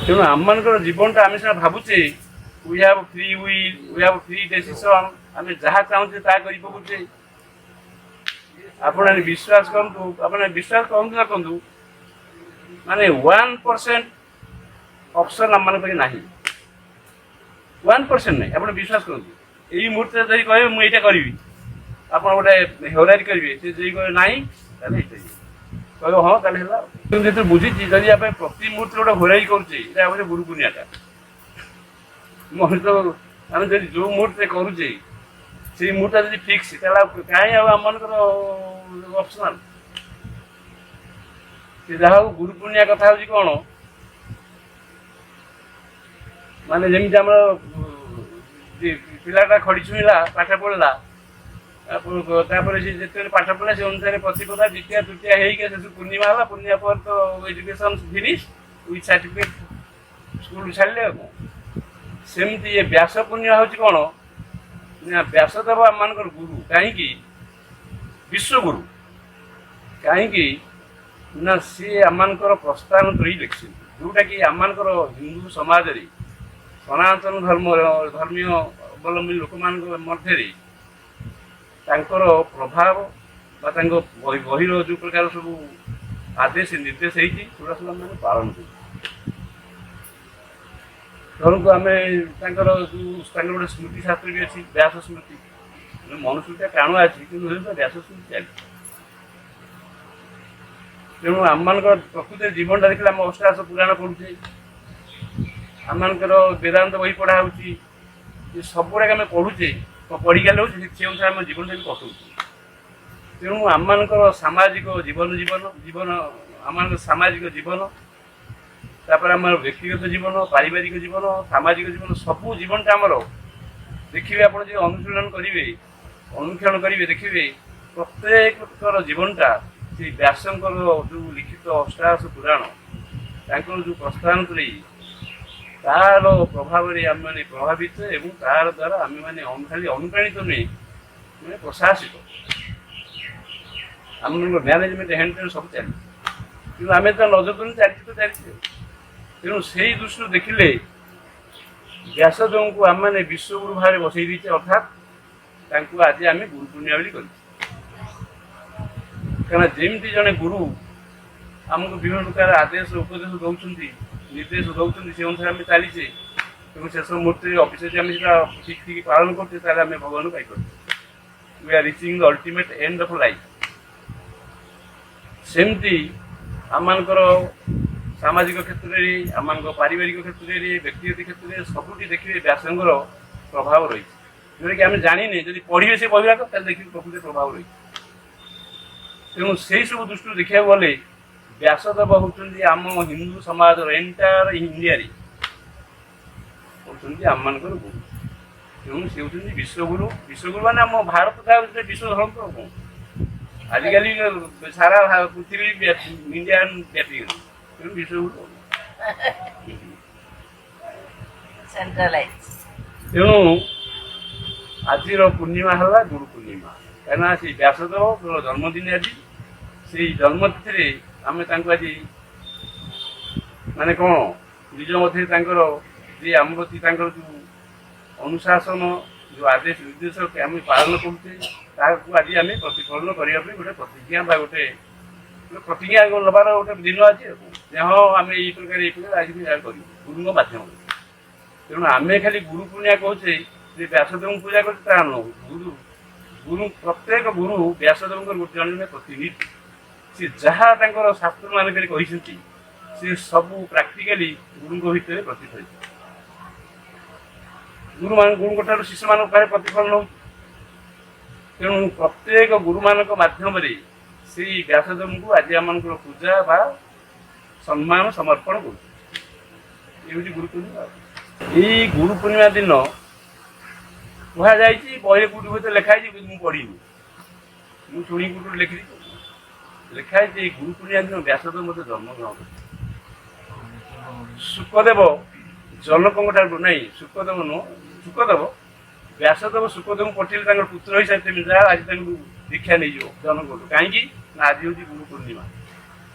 ତେଣୁ ଆମମାନଙ୍କର ଜୀବନଟା ଆମେ ସିନା ଭାବୁଛେ we have free will, we have free decision, ଆମେ ଯାହା ଚାହୁଁଛେ ତାହା କରି ପକଉଛେ। ଆପଣ ବିଶ୍ୱାସ କରନ୍ତୁ, ଆପଣ ବିଶ୍ୱାସ କରନ୍ତୁ ନା କରନ୍ତୁ, ମାନେ 1% ଅପସନ୍ ଆମମାନଙ୍କ ପାଖରେ ନାହିଁ। 1% ନାହିଁ, ଆପଣ ବିଶ୍ୱାସ କରନ୍ତୁ। ଏଇ ମୁହୂର୍ତ୍ତରେ ଯଦି କହିବେ ମୁଁ ଏଇଟା କରିବି, ଆପଣ ଗୋଟେ ହେଉରାରି କରିବେ ସେ ଯଦି କହିବେ ନାହିଁ ତାହେଲେ ହେଇପାରିବ କହିବ ହଁ ତାହେଲେ ହେଲା କିନ୍ତୁ ଯେତେବେଳେ ବୁଝିଛି ଯଦି ଆମେ ପ୍ରତି ମୁହୂର୍ତ୍ତରେ ଗୋଟେ ହୋରାଇ କରୁଛେ ଏଇଟା ଆମର ଗୁରୁ ପୁନିଆଟା ମଣିଷ ଆମେ ଯଦି ଯୋଉ ମୁହୂର୍ତ୍ତରେ କରୁଛେ ସେଇ ମୁହୂର୍ତ୍ତ ଯଦି ଫିକ୍ସ ତାହେଲେ କାହିଁ ଆଉ ଆମମାନଙ୍କର ଅପସନାଲ ସେ ଯାହା ହଉ ଗୁରୁ ପୂର୍ଣ୍ଣିମା କଥା ହଉଛି କଣ ମାନେ ଯେମିତି ଆମର ପିଲାଟା ଖଡ଼ି ଛୁଇଁଲା ପାଠ ପଢିଲା ତାପରେ ସେ ଯେତେବେଳେ ପାଠ ପଢିଲା ସେ ଅନୁସାରେ ପ୍ରତିପଦା ଦ୍ୱିତୀୟ ତୃତୀୟ ହେଇକି ଶେଷ ପୂର୍ଣ୍ଣିମା ହେଲା ପୂର୍ଣ୍ଣିମା ପରେ ତ education finish with certificate school ଛାଡ଼ିଲେ ଆଉ କଣ ସେମିତି ଏ ବ୍ୟାସ ପୂର୍ଣ୍ଣିମା ହଉଛି କଣ ନା ବ୍ୟାସଦେବ ଆମମାନଙ୍କର ଗୁରୁ କାହିଁକି ବିଶ୍ୱଗୁରୁ କାହିଁକି ନା ସିଏ ଆମମାନଙ୍କର ପ୍ରସ୍ଥାନ କରି ଲେଖିଛନ୍ତି ଯୋଉଟାକି ଆମମାନଙ୍କର ହିନ୍ଦୁ ସମାଜରେ ସନାତନ ଧର୍ମୀୟ ଅବଲମ୍ବୀ ଲୋକମାନଙ୍କ ମଧ୍ୟରେ ତାଙ୍କର ପ୍ରଭାବ ବା ତାଙ୍କ ବହିର ଯୋଉ ପ୍ରକାର ସବୁ ଆଦେଶ ନିର୍ଦ୍ଦେଶ ହେଇଛି ସେଗୁଡ଼ା ସବୁ ଆମେ ପାଳନ କରୁ ଧରନ୍ତୁ ଆମେ ତାଙ୍କର ଗୋଟେ ସ୍ମୃତି ଶାସ୍ତ୍ର ବି ଅଛି ବ୍ୟାସ ସ୍ମୃତି ମନୁଷ୍ୟଟା ଟାଣୁଆ ଅଛି କିନ୍ତୁ ବ୍ୟାସ ସ୍ମୃତି ଚାଲିଛି ତେଣୁ ଆମମାନଙ୍କର ପ୍ରକୃତିରେ ଜୀବନଟା ଦେଖିଲେ ଆମେ ଅଷ୍ଟାଦଶ ପୁରାଣ ପଢୁଛେ ଆମମାନଙ୍କର ବେଦାନ୍ତ ବହି ପଢା ହଉଛି ଏ ସବୁଗୁଡ଼ାକ ଆମେ ପଢୁଛେ ପଢିଗଲେ ହଉଛି ସେ ଅନୁସାରେ ଆମ ଜୀବନଟା ବି କଟୁଛି ତେଣୁ ଆମମାନଙ୍କର ସାମାଜିକ ଜୀବନ ଆମମାନଙ୍କର ସାମାଜିକ ଜୀବନ ତାପରେ ଆମର ବ୍ୟକ୍ତିଗତ ଜୀବନ ପାରିବାରିକ ଜୀବନ ସାମାଜିକ ଜୀବନ ସବୁ ଜୀବନଟା ଆମର ଦେଖିବେ ଆପଣ ଯଦି ଅନୁଶୀଳନ କରିବେ ଅନୁକ୍ଷଣ କରିବେ ଦେଖିବେ ପ୍ରତ୍ୟେକଙ୍କର ଜୀବନଟା ସେ ବ୍ୟାସଙ୍କର ଯୋଉ ଲିଖିତ ଅଷ୍ଟାଦଶ ପୁରାଣ ତାଙ୍କର ଯୋଉ ପ୍ରସ୍ଥାନ କରି ତାର ପ୍ରଭାବରେ ଆମେମାନେ ପ୍ରଭାବିତ ଏବଂ ତାର ଦ୍ୱାରା ଆମେମାନେ ଖାଲି ଅନୁପ୍ରାଣିତ ନୁହେଁ ମାନେ ପ୍ରଶାସିତ ଆମମାନଙ୍କର ମ୍ୟାନେଜମେଣ୍ଟ ହ୍ୟାଣ୍ଡ ସବୁ ଚାଲିଛି କିନ୍ତୁ ଆମେ ତ ନଜର ଦେଉଛୁ ଚାଲିଛି ତେଣୁ ସେଇ ଦୃଷ୍ଟିରୁ ଦେଖିଲେ ବ୍ୟାସଦେବଙ୍କୁ ଆମେମାନେ ବିଶ୍ୱଗୁରୁ ଭାବରେ ବସେଇ ଦେଇଛେ ଅର୍ଥାତ୍ ତାଙ୍କୁ ଆଜି ଆମେ ଗୁରୁ ପୂର୍ଣ୍ଣିମା ବୋଲି କରିଛେ କାରଣ ଯେମିତି ଜଣେ ଗୁରୁ ଆମକୁ ବିଭିନ୍ନ ପ୍ରକାର ଆଦେଶ ଉପଦେଶ ଦେଉଛନ୍ତି ନିର୍ଦ୍ଦେଶ ଦେଉଛନ୍ତି ସେ ଅନୁସାରେ ଆମେ ଚାଲିଛେ ଏବଂ ଶେଷ ମୁହୂର୍ତ୍ତରେ ଅଫିସରେ ଯଦି ଆମେ ସେଟା ଠିକ୍ ପାଳନ କରୁଛେ ତାହେଲେ ଆମେ ଭଗବାନଙ୍କୁ ପାଇପାରୁଛେ we are reaching the ultimate end of life ସେମିତି ଆମମାନଙ୍କର ସାମାଜିକ କ୍ଷେତ୍ରରେ ଆମମାନଙ୍କ ପାରିବାରିକ କ୍ଷେତ୍ରରେ ବ୍ୟକ୍ତିଗତ କ୍ଷେତ୍ରରେ ସବୁଠି ଦେଖିବେ ବ୍ୟାସଙ୍କର ପ୍ରଭାବ ରହିଛି ଯେଉଁଟାକି ଆମେ ଜାଣିନେ ଯଦି ପଢ଼ିବେ ସେ ବହିଗୁଡ଼ାକ ତାହେଲେ ଦେଖିବେ ପ୍ରକୃତିରେ ପ୍ରଭାବ ରହିଛି ତେଣୁ ସେଇ ସବୁ ଦୃଷ୍ଟିରୁ ଦେଖିବାକୁ ଗଲେ ବ୍ୟାସଦେବ ହେଉଛନ୍ତି ଆମ ହିନ୍ଦୁ ସମାଜର ଏଣ୍ଟାୟାର ଇଣ୍ଡିଆରେ ହେଉଛନ୍ତି ଆମମାନଙ୍କର ଗୁରୁ ତେଣୁ ସେ ହେଉଛନ୍ତି ବିଶ୍ୱଗୁରୁ ମାନେ ଆମ ଭାରତଟା ହେଉଛି ବିଶ୍ୱ ଧର୍ମ ଆଉ କ'ଣ ଆଜିକାଲି ସାରା ପୃଥିବୀ ଇଣ୍ଡିଆନ୍ ବ୍ୟାପିଗଲା ତେଣୁ ବିଶ୍ୱଗୁରୁ ତେଣୁ ଆଜିର ପୂର୍ଣ୍ଣିମା ହେଲା ଗୁରୁ ପୂର୍ଣ୍ଣିମା କାହିଁକିନା ସେ ବ୍ୟାସଦେବଙ୍କର ଜନ୍ମଦିନ ଆଜି ସେଇ ଜନ୍ମତିଥିରେ ଆମେ ତାଙ୍କୁ ଆଜି ମାନେ କ'ଣ ନିଜ ମଧ୍ୟରେ ତାଙ୍କର ଯେ ଆମ ପ୍ରତି ତାଙ୍କର ଯେଉଁ ଅନୁଶାସନ ଯେଉଁ ଆଦେଶ ନିର୍ଦ୍ଦେଶ ଆମେ ପାଳନ କରୁଛେ ତାହାକୁ ଆଜି ଆମେ ପ୍ରତିଫଳନ କରିବା ପାଇଁ ଗୋଟେ ପ୍ରତିଜ୍ଞା ବା ଗୋଟେ ପ୍ରତିଜ୍ଞା ନେବାର ଗୋଟେ ଦିନ ଅଛି ଯେ ହଁ ଆମେ ଏଇ ପ୍ରକାର ଆଜି କରିବୁ ଗୁରୁଙ୍କ ମାଧ୍ୟମରେ ତେଣୁ ଆମେ ଖାଲି ଗୁରୁ ପୂର୍ଣ୍ଣିମା କହୁଛେ ଯେ ବ୍ୟାସଦେବଙ୍କୁ ପୂଜା କରୁଛେ ତାହା ନୁହଁ ଗୁରୁ ପ୍ରତ୍ୟେକ ଗୁରୁ ବ୍ୟାସଦେବଙ୍କର ଗୋଟେ ଜଣେ ପ୍ରତିନିଧି ସେ ଯାହା ତାଙ୍କର ଶାସ୍ତ୍ରମାନଙ୍କରେ କହିଛନ୍ତି ସେ ସବୁ ପ୍ରାକ୍ଟିକାଲି ଗୁରୁଙ୍କ ଭିତରେ ପ୍ରତିଫଳିତ ଗୁରୁଙ୍କ ଠାରୁ ଶିଷ୍ୟମାନଙ୍କ ପାଖରେ ପ୍ରତିଫଳନ ହେଉଛି ତେଣୁ ପ୍ରତ୍ୟେକ ଗୁରୁମାନଙ୍କ ମାଧ୍ୟମରେ ସେଇ ବ୍ୟାସଦେବଙ୍କୁ ଆଜି ଆମମାନଙ୍କର ପୂଜା ବା ସମ୍ମାନ ସମର୍ପଣ କରୁଛୁ ଏ ହେଉଛି ଗୁରୁ ପୂର୍ଣ୍ଣିମା ଏଇ ଗୁରୁ ପୂର୍ଣ୍ଣିମା ଦିନ କୁହାଯାଇଛି ବହିରେ କୋଉଠି ହୁଏତ ଲେଖା ହେଇଛି ମୁଁ ପଢ଼ିନି ମୁଁ ଶୁଣିକି କୋଉଠି ଲେଖିଛି ଲେଖା ହେଇଛି ଏଇ ଗୁରୁ ପୂର୍ଣ୍ଣିମା ଦିନ ବ୍ୟାସଦେବ ମୋତେ ଜନ୍ମଗ୍ରହଣ କରିଛି ଶୁକଦେବ ଜନକଙ୍କ ଠାରୁ ନାହିଁ ଶୁକଦେବ ନୁହଁ ଶୁକଦେବ ବ୍ୟାସଦେବ ଶୁକଦେବଙ୍କୁ ପଠେଇଲେ ତାଙ୍କର ପୁତ୍ର ହିସାବରେ ତେମେ ଯାହା ଆଜି ତାଙ୍କୁ ଦୀକ୍ଷା ନେଇଯିବ ଜନକଠୁ କାହିଁକି ନା ଆଜି ହେଉଛି ଗୁରୁ ପୂର୍ଣ୍ଣିମା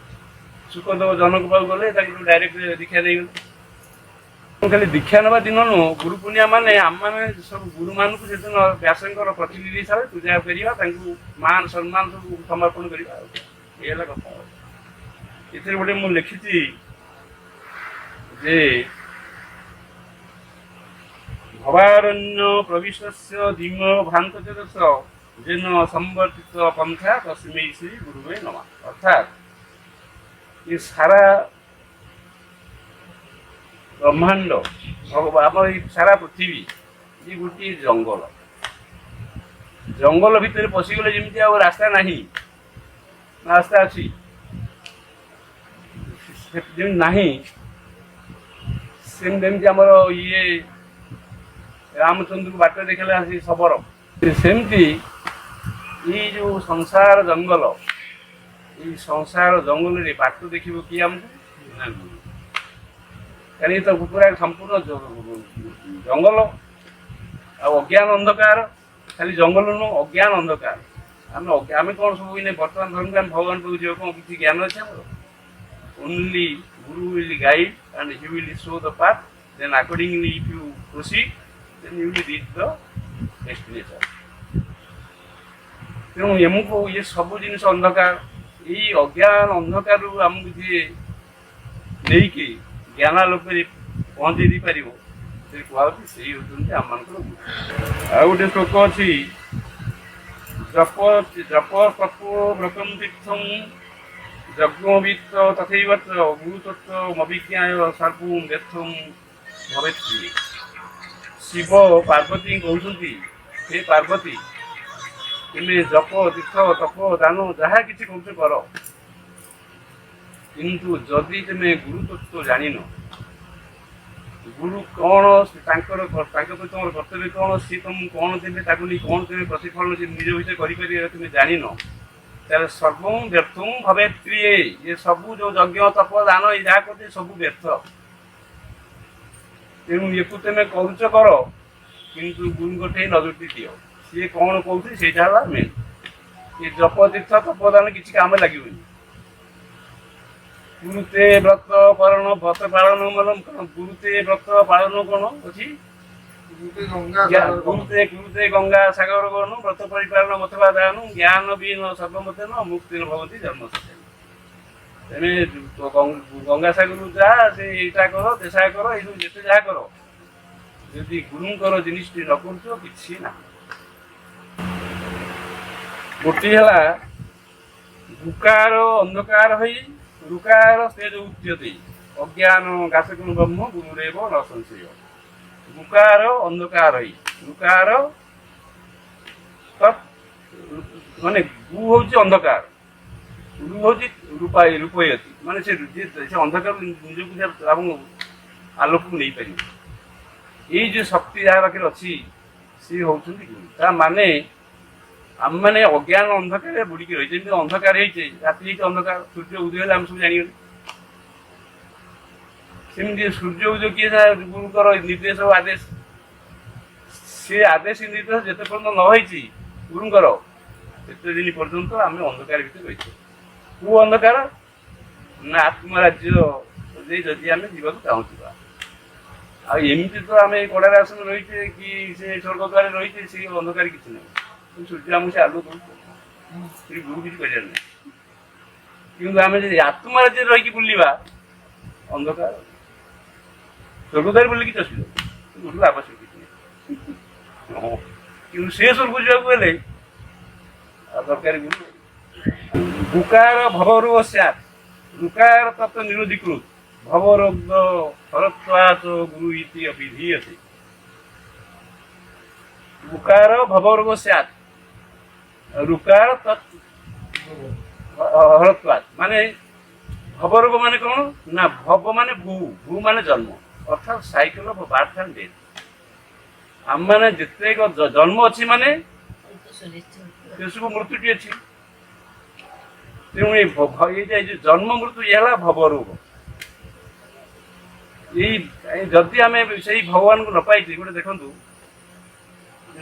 ଶୁକଦେବ ଜନକ ପାଖକୁ ଗଲେ ତାଙ୍କୁ ଡାଇରେକ୍ଟ ଦୀକ୍ଷା ନେଇଗଲେ ଖାଲି ଦୀକ୍ଷା ନେବା ଦିନ ନୁହଁ ଗୁରୁ ପୂର୍ଣ୍ଣିମା ମାନେ ଆମମାନେ ସବୁ ଗୁରୁମାନଙ୍କୁ ସେଦିନ ବ୍ୟାସଙ୍କର ପ୍ରତିନିଧି ହିସାବରେ ପୂଜା କରିବା ତାଙ୍କୁ ମାନ ସମ୍ମାନ ସବୁ ସମର୍ପଣ କରିବା ଏ ହେଲା କଥା ଏଥିରେ ଗୋଟେ ମୁଁ ଲେଖିଛି ଯେ ଭବାରଣ୍ୟ ପ୍ରବିଶସ୍ୟ ଧୀମ ଭ୍ରାନ୍ତ ଚେତସ ଯେନ ସମ୍ବର୍ତ୍ତିତ ପନ୍ଥା ତସ୍ମୈ ଶ୍ରୀ ଗୁରୁବେ ନମଃ। ଅର୍ଥାତ୍ ଏ ସାରା ବ୍ରହ୍ମାଣ୍ଡ ଆମର ଏଇ ସାରା ପୃଥିବୀ ଏ ଗୋଟିଏ ଜଙ୍ଗଲ। ଜଙ୍ଗଲ ଭିତରେ ପଶିଗଲେ ଯେମିତି ଆଉ ରାସ୍ତା ନାହିଁ, ନା ରାସ୍ତା ଅଛି ଯେମିତି ନାହିଁ, ସେମିତି ଆମର ଇଏ ରାମଚନ୍ଦ୍ରକୁ ବାଟ ଦେଖେଇଲା ସେ ଶବର। ସେମିତି ଏଇ ଯୋଉ ସଂସାର ଜଙ୍ଗଲ, ଏଇ ସଂସାର ଜଙ୍ଗଲରେ ବାଟ ଦେଖିବ କିଏ ଆମକୁ? କାରଣ ଏ ତ ପୁରା ସମ୍ପୂର୍ଣ୍ଣ ଜଙ୍ଗଲ ଆଉ ଅଜ୍ଞାନ ଅନ୍ଧକାର। ଖାଲି ଜଙ୍ଗଲ ନୁହଁ, ଅଜ୍ଞାନ ଅନ୍ଧକାର। ଆମେ କ'ଣ ସବୁ ଏଇନେ ବର୍ତ୍ତମାନ ଧରନ୍ତୁ ଆମେ ଭଗବାନ ପାଖକୁ ଯିବା, କ'ଣ କିଛି ଜ୍ଞାନ ଅଛି ଆମର? Only Guru will guide and he will show the path. Then accordingly, if you proceed, then you will reach the destination. ତେଣୁ ଏମକୁ ଇଏ ସବୁ ଜିନିଷ ଅନ୍ଧକାର, ଏଇ ଅଜ୍ଞାନ ଅନ୍ଧକାରରୁ ଆମକୁ ଯିଏ ନେଇକି ଜ୍ଞାନ ଲୋପରେ ପହଞ୍ଚେଇ ଦେଇପାରିବ, ସେ କୁହାଯାଉଛି ସେଇ ହେଉଛନ୍ତି ଆମମାନଙ୍କର ଗୁରୁ। ଆଉ ଗୋଟେ ଶ୍ଲୋକ ଅଛି, ଜପ ତପୋ ବ୍ରତଂ ତୀର୍ଥଂ ଯଜ୍ଞବିତ୍ତ ତଥୈବ ଗୁରୁତତ୍ତ୍ୱ ଅଭିଜ୍ଞାୟ ସର୍ବଂ ବ୍ୟର୍ଥଂ ଭବେତ୍। ଶିବ ପାର୍ବତୀ କହୁଛନ୍ତି, ହେ ପାର୍ବତୀ, ତୁମେ ଜପ ତୀର୍ଥ ତପ ଦାନ ଯାହା କିଛି କରୁଛ କର, କିନ୍ତୁ ଯଦି ତୁମେ ଗୁରୁତତ୍ତ୍ୱ ଜାଣିନ, ଗୁରୁ କ'ଣ, ତାଙ୍କ ପ୍ରତି ତୁମର କର୍ତ୍ତବ୍ୟ କ'ଣ, ସିଏ ତୁମକୁ କ'ଣ ଦେବେ, ତାକୁ ନେଇ କ'ଣ ତୁମେ ପ୍ରତିଫଳନ ନିଜ ଭିତରେ କରିପାରିବ ତୁମେ ଜାଣିନ, ତାହେଲେ ସର୍ବଂ ବ୍ୟର୍ଥଂ ଭବେତ୍ କ୍ରିୟେ। ଏ ସବୁ ଯୋଉ ଯଜ୍ଞ ତପ ଦାନ ଏ ଯାହା କରୁଛେ ସବୁ ବ୍ୟର୍ଥ। ତେଣୁ ୟାକୁ ତୁମେ କରୁଛ କର, କିନ୍ତୁ ଗୁରୁଙ୍କ ଠେଇ ନଜରଟି ଦିଅ, ସିଏ କ'ଣ କହୁଛି ସେଇଟା ହେଲା ମେନ୍। ଏ ଜପ ତୀର୍ଥ ତପ ଦାନ କିଛି କାମ ଲାଗିବନି। ଗୁରୁତେ ବ୍ରତ ପାଳନ ବ୍ରତ ପାଳନ ମାନେ ଗୁରୁତେ ବ୍ରତ ପାଳନ କ'ଣ ଅଛି? ଗୁରୁତେ ଗଙ୍ଗା ସାଗର ଗଣୁ ବ୍ରତ ପରିପାଳନ ମତବା ଦାନୁ ଜ୍ଞାନ ବିହୀନ ସର୍ବମତେ ନ ମୁକ୍ତି ଭବତି ଜନ୍ମ ସତ୍ୟ। ତେମେ ଗଙ୍ଗା ସାଗରକୁ ଯା, ସେ ଏଇଟା କର ଦେଶା କର, ଏଇସବୁ ଯେତେ ଯାହା କର, ଯଦି ଗୁରୁଙ୍କର ଜିନିଷଟି ନ କରୁଛ କିଛି ନାହିଁ। ଗୋଟିଏ ହେଲା ଗୁକାର ଅନ୍ଧକାର ହୋଇ ରୁକାର ତେଜ ଉଚ୍ୟତେ ଅଜ୍ଞାନ ଗାସକୁଣ ବ୍ରହ୍ମ ଗୁରୁରେବ ନ ସଂଶୟ। ଗୁକାର ଅନ୍ଧକାର ହୋଇ ରୁକାର ମାନେ ଗୁ ହଉଛି ଅନ୍ଧକାର, ରୁ ହଉଛି ରୂପୟତି, ମାନେ ସେ ଅନ୍ଧକାର ନିଜକୁ ଆଲୋକକୁ ନେଇପାରିବ। ଏଇ ଯୋଉ ଶକ୍ତି ଯାହା ପାଖରେ ଅଛି ସିଏ ହଉଛନ୍ତି ଗୁରୁ। ତା ମାନେ ଆମେମାନେ ଅଜ୍ଞାନ ଅନ୍ଧକାରରେ ବୁଡ଼ିକି ରହିଛେ। ଯେମିତି ଅନ୍ଧକାର ହେଇଛେ, ରାତି ହେଇଛି ଅନ୍ଧକାର, ସୂର୍ଯ୍ୟ ଉଦୟ ହେଲେ ଆମେ ସବୁ ଜାଣିଗଲେ। ସେମିତି ସୂର୍ଯ୍ୟ ଉଦୟ କିଏ ଗୁରୁଙ୍କର ନିର୍ଦ୍ଦେଶ ଆଦେଶ, ସେ ଆଦେଶ ନିର୍ଦ୍ଦେଶ ଯେତେ ପର୍ଯ୍ୟନ୍ତ ନ ହେଇଛି ଗୁରୁଙ୍କର, ସେତେ ଦିନ ପର୍ଯ୍ୟନ୍ତ ଆମେ ଅନ୍ଧକାର ଭିତରେ ରହିଛେ। କୋଉ ଅନ୍ଧକାର? ନା ଆତ୍ମରାଜ୍ୟ ଯଦି ଆମେ ଯିବାକୁ ଚାହୁଁଥିବା। ଆଉ ଏମିତି ତ ଆମେ କଡ଼ାରେ ଆସନ ରହିଛେ କି ସେ ସ୍ୱର୍ଗଦ୍ୱାରରେ ରହିଛେ, ସେ ଅନ୍ଧକାର କିଛି ନାହିଁ। ସୂର୍ଯ୍ୟ ଆମକୁ ସେ ଆଲୋକ ଦଉଛି, ସେଠି ଗୁରୁ କିଛି କରିବାର ନାହିଁ। କିନ୍ତୁ ଆମେ ଯଦି ଆତ୍ମରାଜ୍ୟରେ ରହିକି ବୁଲିବା, ଅନ୍ଧକାର। ସ୍ୱର୍ଗଦ୍ୱାର ବୁଲିକି ଚସିବ, ଗୁରୁର ଆବଶ୍ୟକ କିଛି ନାହିଁ। କିନ୍ତୁ ସେ ସ୍ୱର୍ଗ ଯିବାକୁ ହେଲେ ଦରକାର ଗୁରୁ। ଗୁକାର ଭବରୋଗ ସ୍ୟାତ୍, ରୁକାର ତତ୍ତ୍ୱ ନିରୋଧୀକୃତ ଭବରୋଗ ହରତ୍ୱାତ୍ ଗୁରୁ ଇତି ଅଭିଧୀୟତେ। ଗୁକାର ଭବରୋଗ ସ୍ୟାତ୍, ରୁକାର ତତ୍ ହରତ୍ୱାତ୍, ମାନେ ଭବରୋଗ ମାନେ କ'ଣ? ନା ଭବ ମାନେ ଭୂ, ଭୂ ମାନେ ଜନ୍ମ, ଅର୍ଥାତ୍ cycle of birth and death. ଆମମାନେ ଯେତେକ ଜନ୍ମ ଅଛି ମାନେ ସେସବୁ ମୃତ୍ୟୁଟି ଅଛି। ତେଣୁ ଏଇ ଯୋଉ ଜନ୍ମ ମୃତ୍ୟୁ ଇଏ ହେଲା ଭବରୋଗ। ଏଇ ଯଦି ଆମେ ସେଇ ଭଗବାନଙ୍କୁ ନ ପାଇଛେ, ଗୋଟେ ଦେଖନ୍ତୁ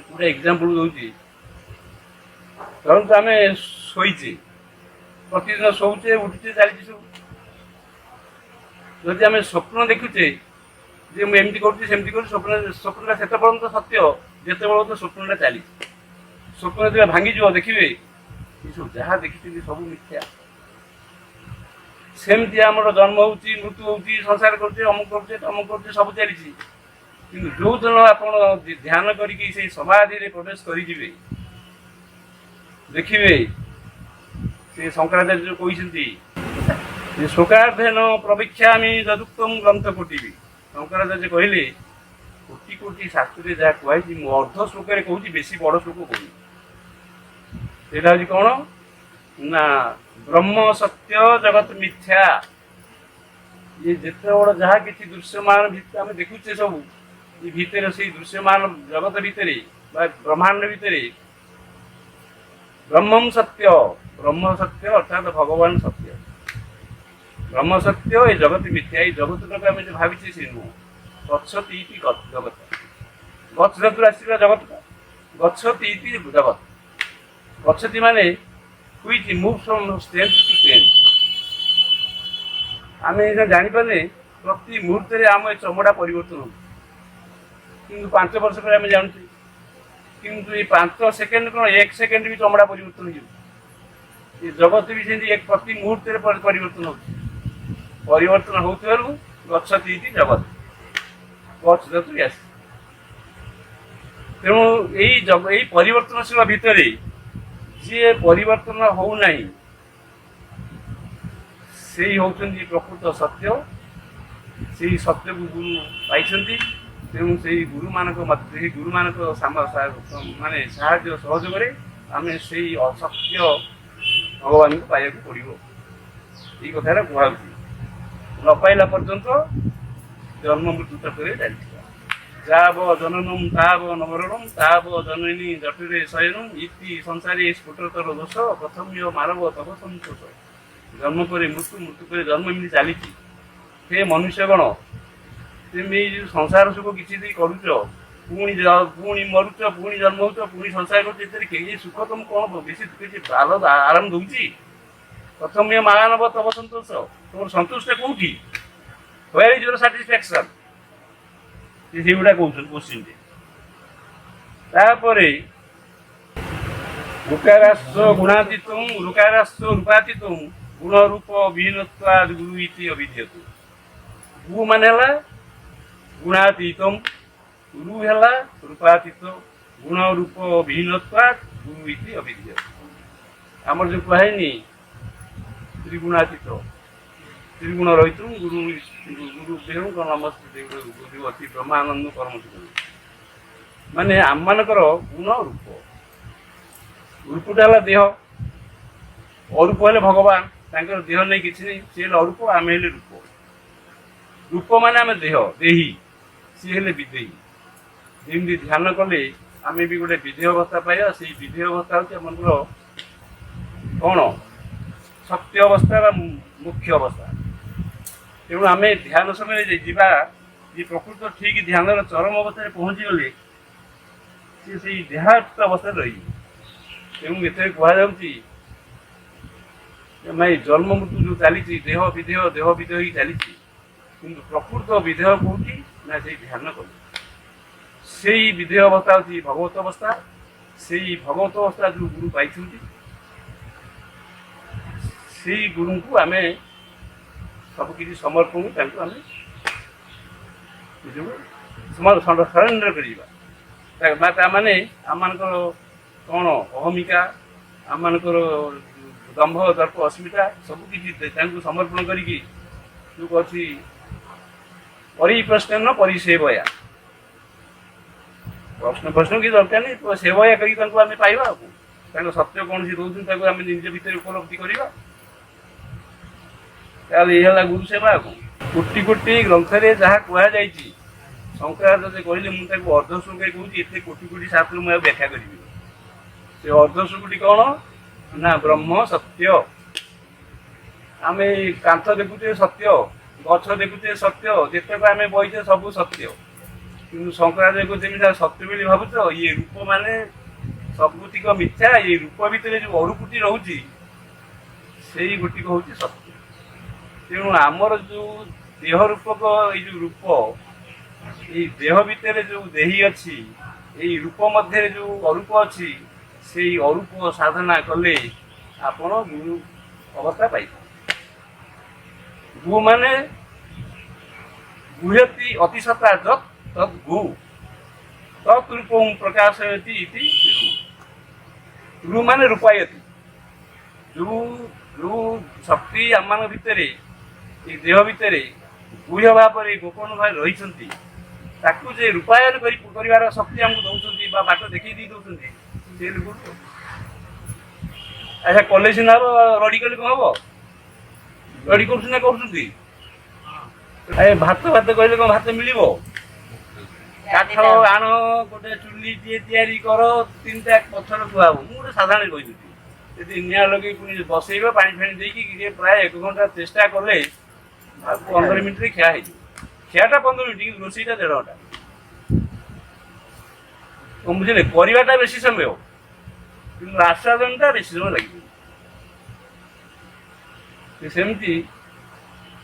ଗୋଟେ ଏକ୍ଜାମ୍ପଲ ଦଉଛି। ଧରନ୍ତୁ ଆମେ ଶୋଇଛେ, ପ୍ରତିଦିନ ଶୋଉଛେ, ଉଠୁଛେ, ଚାଲିଛେ ସବୁ। ଯଦି ଆମେ ସ୍ୱପ୍ନ ଦେଖୁଛେ ଯେ ମୁଁ ଏମିତି କରୁଛି ସେମିତି କରୁଛି, ସ୍ୱପ୍ନଟା ସେତେ ପର୍ଯ୍ୟନ୍ତ ସତ୍ୟ ଯେତେବେଳେ ତ ସ୍ୱପ୍ନଟା ଚାଲିଛି। ସ୍ୱପ୍ନ ଯେତେବେଳେ ଭାଙ୍ଗିଯିବ ଦେଖିବେ ଏସବୁ ଯାହା ଦେଖିଛନ୍ତି ସବୁ ମିଥ୍ୟା। ସେମିତି ଆମର ଜନ୍ମ ହଉଛି, ମୃତ୍ୟୁ ହଉଛି, ସଂସାର କରୁଛେ, ଅମୁକ କରୁଛେ, ତମୁକ କରୁଛେ, ସବୁ ଚାଲିଛି। କିନ୍ତୁ ଯୋଉ ଦିନ ଆପଣ ଧ୍ୟାନ କରିକି ସେଇ ସମାଧିରେ ପ୍ରବେଶ କରିଯିବେ, ଦେଖିବେ ସେ ଶଙ୍କରାଚାର୍ଯ୍ୟ କହିଛନ୍ତି ଯେ ଶୋକାର୍ଦ୍ଧେନ ପ୍ରବିକ୍ଷାମି ଯଦୁକ୍ତମ୍ ଗ୍ରନ୍ଥ କୋଟିବି। ଶଙ୍କରାଚାର୍ଯ୍ୟ କହିଲେ କୋଟି କୋଟି ଶାସ୍ତ୍ରରେ ଯାହା କୁହାଯାଇଛି ମୁଁ ଅର୍ଦ୍ଧ ଶ୍ଲୋକରେ କହୁଛି, ବେଶୀ ବଡ଼ ଶ୍ଲୋକ କହୁନି। ସେଇଟା ହଉଛି କଣ ନା ବ୍ରହ୍ମ ସତ୍ୟ ଜଗତ ମିଥ୍ୟା। ଇଏ ଯେତେ ବଡ଼ ଯାହା କିଛି ଦୃଶ୍ୟମାନ ଆମେ ଦେଖୁଛେ ସବୁ ଏ ଭିତରେ, ସେଇ ଦୃଶ୍ୟମାନ ଜଗତ ଭିତରେ ବା ବ୍ରହ୍ମାଣ୍ଡ ଭିତରେ ବ୍ରହ୍ମଂ ସତ୍ୟ, ବ୍ରହ୍ମ ସତ୍ୟ ଅର୍ଥାତ ଭଗବାନ ସତ୍ୟ, ବ୍ରହ୍ମ ସତ୍ୟ, ଏ ଜଗତ ମିଥ୍ୟା। ଏଇ ଜଗତଟାକୁ ଆମେ ଯୋଉ ଭାବିଛେ ସେ ନୁହଁ। ଗଚ୍ଛତି ଇତି ଜଗତ, ଗଛ ଧାତୁରୁ ଆସିବା ଜଗତଟା, ଗଚ୍ଛତି ଇତି ଜଗତ। ଗଚ୍ଛତି ମାନେ which move from strength to strength. ଆମେ ଏଇଟା ଜାଣିପାରୁନେ ପ୍ରତି ମୁହୂର୍ତ୍ତରେ ଆମ ଏ ଚମଡ଼ା ପରିବର୍ତ୍ତନ ହେଉଛି, କିନ୍ତୁ 5 ବର୍ଷ ପରେ ଆମେ ଜାଣୁଛେ। କିନ୍ତୁ ଏଇ 5 ସେକେଣ୍ଡ କ'ଣ 1 ସେକେଣ୍ଡ ବି ଚମଡ଼ା ପରିବର୍ତ୍ତନ ହେଇଯାଉଛି। ଏ ଜଗତ ବି ସେମିତି ପ୍ରତି ମୁହୂର୍ତ୍ତରେ ପରିବର୍ତ୍ତନ ହେଉଛି। ପରିବର୍ତ୍ତନ ହେଉଥିବାରୁ ଗଚ୍ଛତି ଇତି ଜଗତ, ଗଛ ଧାତୁରୁ ଆସେ। ତେଣୁ ଏଇ ପରିବର୍ତ୍ତନଶୀଳ ଭିତରେ ଯିଏ ପରିବର୍ତ୍ତନ ହଉନାହିଁ ସେଇ ହଉଛନ୍ତି ପ୍ରକୃତ ସତ୍ୟ। ସେଇ ସତ୍ୟକୁ ଗୁରୁ ପାଇଛନ୍ତି। ତେଣୁ ସେଇ ଗୁରୁମାନଙ୍କ ମାନେ ସାହାଯ୍ୟ ସହଯୋଗରେ ଆମେ ସେଇ ଅସତ୍ୟ ଭଗବାନଙ୍କୁ ପାଇବାକୁ ପଡ଼ିବ। ଏଇ କଥାଟା କୁହାଯାଉଛି। ନ ପାଇଲା ପର୍ଯ୍ୟନ୍ତ ଜନ୍ମ ମୃତ୍ୟୁ ଚକ୍ରରେ ଚାଲିଥିବା। ଯାବ ଜନନମ୍ ତାବ ନମରଣମ୍ ତାବ ଜନନୀ ଜଟିରେ ଶୟନମ୍ ଇତି ସଂସାରେ ସ୍ଫୁଟତର ଦୋଷ ପ୍ରଥମ୍ୟ ମାରବ ତବ ସନ୍ତୋଷ। ଜନ୍ମ ପରେ ମୃତ୍ୟୁ, ମୃତ୍ୟୁ ପରେ ଜନ୍ମ, ଏମିତି ଚାଲିଛି। ହେ ମନୁଷ୍ୟଗଣ, ତୁମେ ଏଇ ଯେଉଁ ସଂସାର ସୁଖ କିଛି ଦେଇ କରୁଛ, ପୁଣି ମରୁଛ, ପୁଣି ଜନ୍ମ ହେଉଛ, ପୁଣି ସଂସାର କରୁଛ, ଏଥିରେ କେହି ସୁଖ ତମକୁ କ'ଣ ବେଶୀ କିଛି ଆରାମ ଦେଉଛି? ପ୍ରଥମେ ମାନବ ତବ ସନ୍ତୋଷ, ତମର ସନ୍ତୋଷଟା କୋଉଠି? Where is your satisfaction? ସେଇଗୁଡ଼ା କହୁଛନ୍ତି କୋଶ୍ଚିନ୍ରେ। ତାପରେ ଋକାରାସ୍ୟ ଗୁଣାତୀତଂ ଋକାରାସ୍ୟ ରୂପାତୀତଂ ଗୁଣ ରୂପ ବିହୀନତ୍ୱାଦ୍ ଗୁରୁ ଇତି ଅଭିଧୀୟତେ। ଗୁ ମାନେ ହେଲା ଗୁଣାତୀତଂ, ରୁ ହେଲା ରୂପାତୀତ, ଗୁଣ ରୂପ ବିହୀନତ୍ୱାଦ୍ ଗୁରୁ ଇତି ଅଭିଧୀୟତେ। ଆମର ଯୋଉ କୁହାହେଇନି ତ୍ରିଗୁଣାତୀତ, ତ୍ରିଗୁଣ ରହିତ ଗୁରୁ ଗୁରୁ ନମସ୍ତେ ଗୁରୁ ଅତି ବ୍ରହ୍ମାନନ୍ଦ କର୍ମ। ମାନେ ଆମମାନଙ୍କର ଗୁଣ ରୂପ, ରୂପଟା ହେଲା ଦେହ, ଅରୂପ ହେଲେ ଭଗବାନ, ତାଙ୍କର ଦେହ ନେଇ କିଛି ନେଇ, ସିଏ ହେଲେ ଅରୂପ, ଆମେ ହେଲେ ରୂପ। ରୂପ ମାନେ ଆମେ ଦେହ ଦେହି, ସିଏ ହେଲେ ବିଦେହୀ। ଯେମିତି ଧ୍ୟାନ କଲେ ଆମେ ବି ଗୋଟେ ବିଦେହ ଅବସ୍ଥା ପାଇବା, ସେଇ ବିଦେହ ଅବସ୍ଥା ହେଉଛି ଆମର କ'ଣ ସତ୍ୟ ଅବସ୍ଥା ବା ମୁଖ୍ୟ ଅବସ୍ଥା। ତେଣୁ ଆମେ ଧ୍ୟାନ ସମୟରେ ଯିବା, ଯେ ପ୍ରକୃତ ଠିକ୍ ଧ୍ୟାନର ଚରମ ଅବସ୍ଥାରେ ପହଞ୍ଚିଗଲେ ସିଏ ସେଇ ଦେହାତ୍ମ ଅବସ୍ଥାରେ ରହିଯିବ। ତେଣୁ ଏଥିରେ କୁହାଯାଉଛି ଭାଇ ଜନ୍ମ ମୃତ୍ୟୁ ଯୋଉ ଚାଲିଛି, ଦେହ ବିଦେହ ହେଇ ଚାଲିଛି, କିନ୍ତୁ ପ୍ରକୃତ ବିଦେହ କୋଉଠି ନା ସେଇ ଧ୍ୟାନ କଲେ। ସେଇ ବିଦେହ ଅବସ୍ଥା ହେଉଛି ଭଗବତ ଅବସ୍ଥା। ସେଇ ଭଗବତ ଅବସ୍ଥା ଯୋଉ ଗୁରୁ ପାଇଛନ୍ତି, ସେଇ ଗୁରୁଙ୍କୁ ଆମେ ସବୁ କିଛି ସମର୍ପଣ, ତାଙ୍କୁ ଆମେ ସରେଣ୍ଡର କରିବା। ତାମାନେ ଆମମାନଙ୍କର କ'ଣ ଅହମିକା, ଆମମାନଙ୍କର ଦମ୍ଭ ଦର୍ପ ଅସ୍ମିତା ସବୁ କିଛି ତାଙ୍କୁ ସମର୍ପଣ କରିକି ଯୋଉ ଅଛି ପରିପ୍ରଶ୍ନ ପରିସେବୟା, ପ୍ରଶ୍ନ କିଛି ଦରକାର ନାହିଁ, ସେବୟା କରିକି ତାଙ୍କୁ ଆମେ ପାଇବା। ଆଉ ତାଙ୍କ ସତ୍ୟ କ'ଣ ସେ ଦଉଛନ୍ତି ତାକୁ ଆମେ ନିଜ ଭିତରେ ଉପଲବ୍ଧି କରିବା। ତାହେଲେ ଏଇ ହେଲା ଗୁରୁ ସେବା। ଆଉ କୋଟି କୋଟି ଗ୍ରନ୍ଥରେ ଯାହା କୁହାଯାଇଛି, ଶଙ୍କରାଚାର୍ଯ୍ୟ କହିଲେ ମୁଁ ତାକୁ ଅର୍ଦ୍ଧ ଶ୍ଲୋକରେ କହୁଛି, ଏତେ କୋଟି କୋଟି ଶାସ୍ତ୍ର ମୁଁ ଆଉ ବ୍ୟାଖ୍ୟା କରିବି। ସେ ଅର୍ଦ୍ଧ ଶ୍ଲୋକଟି କ'ଣ ନା ବ୍ରହ୍ମ ସତ୍ୟ। ଆମେ କାନ୍ଥ ଦେଖୁଛେ ସତ୍ୟ, ଗଛ ଦେଖୁଛେ ସତ୍ୟ, ଯେତେକ ଆମେ ବହିଛେ ସବୁ ସତ୍ୟ। କିନ୍ତୁ ଶଙ୍କରାଚାର୍ଯ୍ୟ କହୁଛନ୍ତି ସତ୍ୟ ବୋଲି ଭାବୁଛ, ଇଏ ରୂପ ମାନେ ସବୁତିକ ମିଥ୍ୟା। ଏଇ ରୂପ ଭିତରେ ଯୋଉ ଅରୁପୁଟି ରହୁଛି ସେଇ ଗୋଟିକ ହଉଛି ସତ୍ୟ। ତେଣୁ ଆମର ଯୋଉ ଦେହ ରୂପକ ଏଇ ଯୋଉ ରୂପ, ଏଇ ଦେହ ଭିତରେ ଯୋଉ ଦେହି ଅଛି, ଏଇ ରୂପ ମଧ୍ୟରେ ଯୋଉ ଅରୂପ ଅଛି, ସେଇ ଅରୂପ ସାଧନା କଲେ ଆପଣ ଗୁରୁ ଅବସ୍ଥା ପାଇବେ। ଗୁ ମାନେ ଗୁହ୍ୟତି ଅତିଶତା ଯତ୍ ତଦ୍ ଗୁ ତତ୍ ରୂପଂ ପ୍ରକାଶୟତି ଇତି। ରୁ ମାନେ ରୂପାୟତି ଯେଉଁ ଯେଉଁ ଶକ୍ତି ଆମମାନଙ୍କ ଭିତରେ ଏ ଦେହ ଭିତରେ ଗୁହ୍ୟ ଭାବରେ ଗୋପନ ଭାବରେ ରହିଛନ୍ତି ତାକୁ ଯେ ରୂପାୟନ କରିବାର ଶକ୍ତି ଆମକୁ ଦେଉଛନ୍ତି ବା ବାଟ ଦେଖେଇ ଦେଇ ଦେଉଛନ୍ତି ସେ ଲୋକ। ଆଚ୍ଛା କଲେ ସିନା ହବ, ରଡ଼ି କଲେ କ'ଣ ହବ? ରଡ଼ି କରୁଛନ୍ତି ନା କରୁଛନ୍ତି? ଭାତ ଭାତ କହିଲେ କ'ଣ ଭାତ ମିଳିବ? କାଠ ଆଣ, ଗୋଟେ ଚୁଲିଟିଏ ତିଆରି କର, 3ଟା ପଥର କୁହାହବ। ମୁଁ ଗୋଟେ ସାଧାରଣ କହିଦେଉଛି, ଯଦି ନିଆଁ ଲଗେଇ ପୁଣି ବସେଇବ ପାଣି ଫାଣି ଦେଇକି ପ୍ରାୟ 1 ଘଣ୍ଟା ଚେଷ୍ଟା କଲେ 15 ମିନିଟ୍ରେ ଖିଆ ହେଇଯିବ। ଖିଆଟା 15 ମିନିଟ୍ କିନ୍ତୁ ରୋଷେଇଟା 1.5 ଘଣ୍ଟା। କ'ଣ ବୁଝିଲେ? କରିବାଟା ବେଶୀ ସମୟ କିନ୍ତୁ ଆସ୍ୱାଦନଟା ବେଶୀ ସମୟ ଲାଗିବ।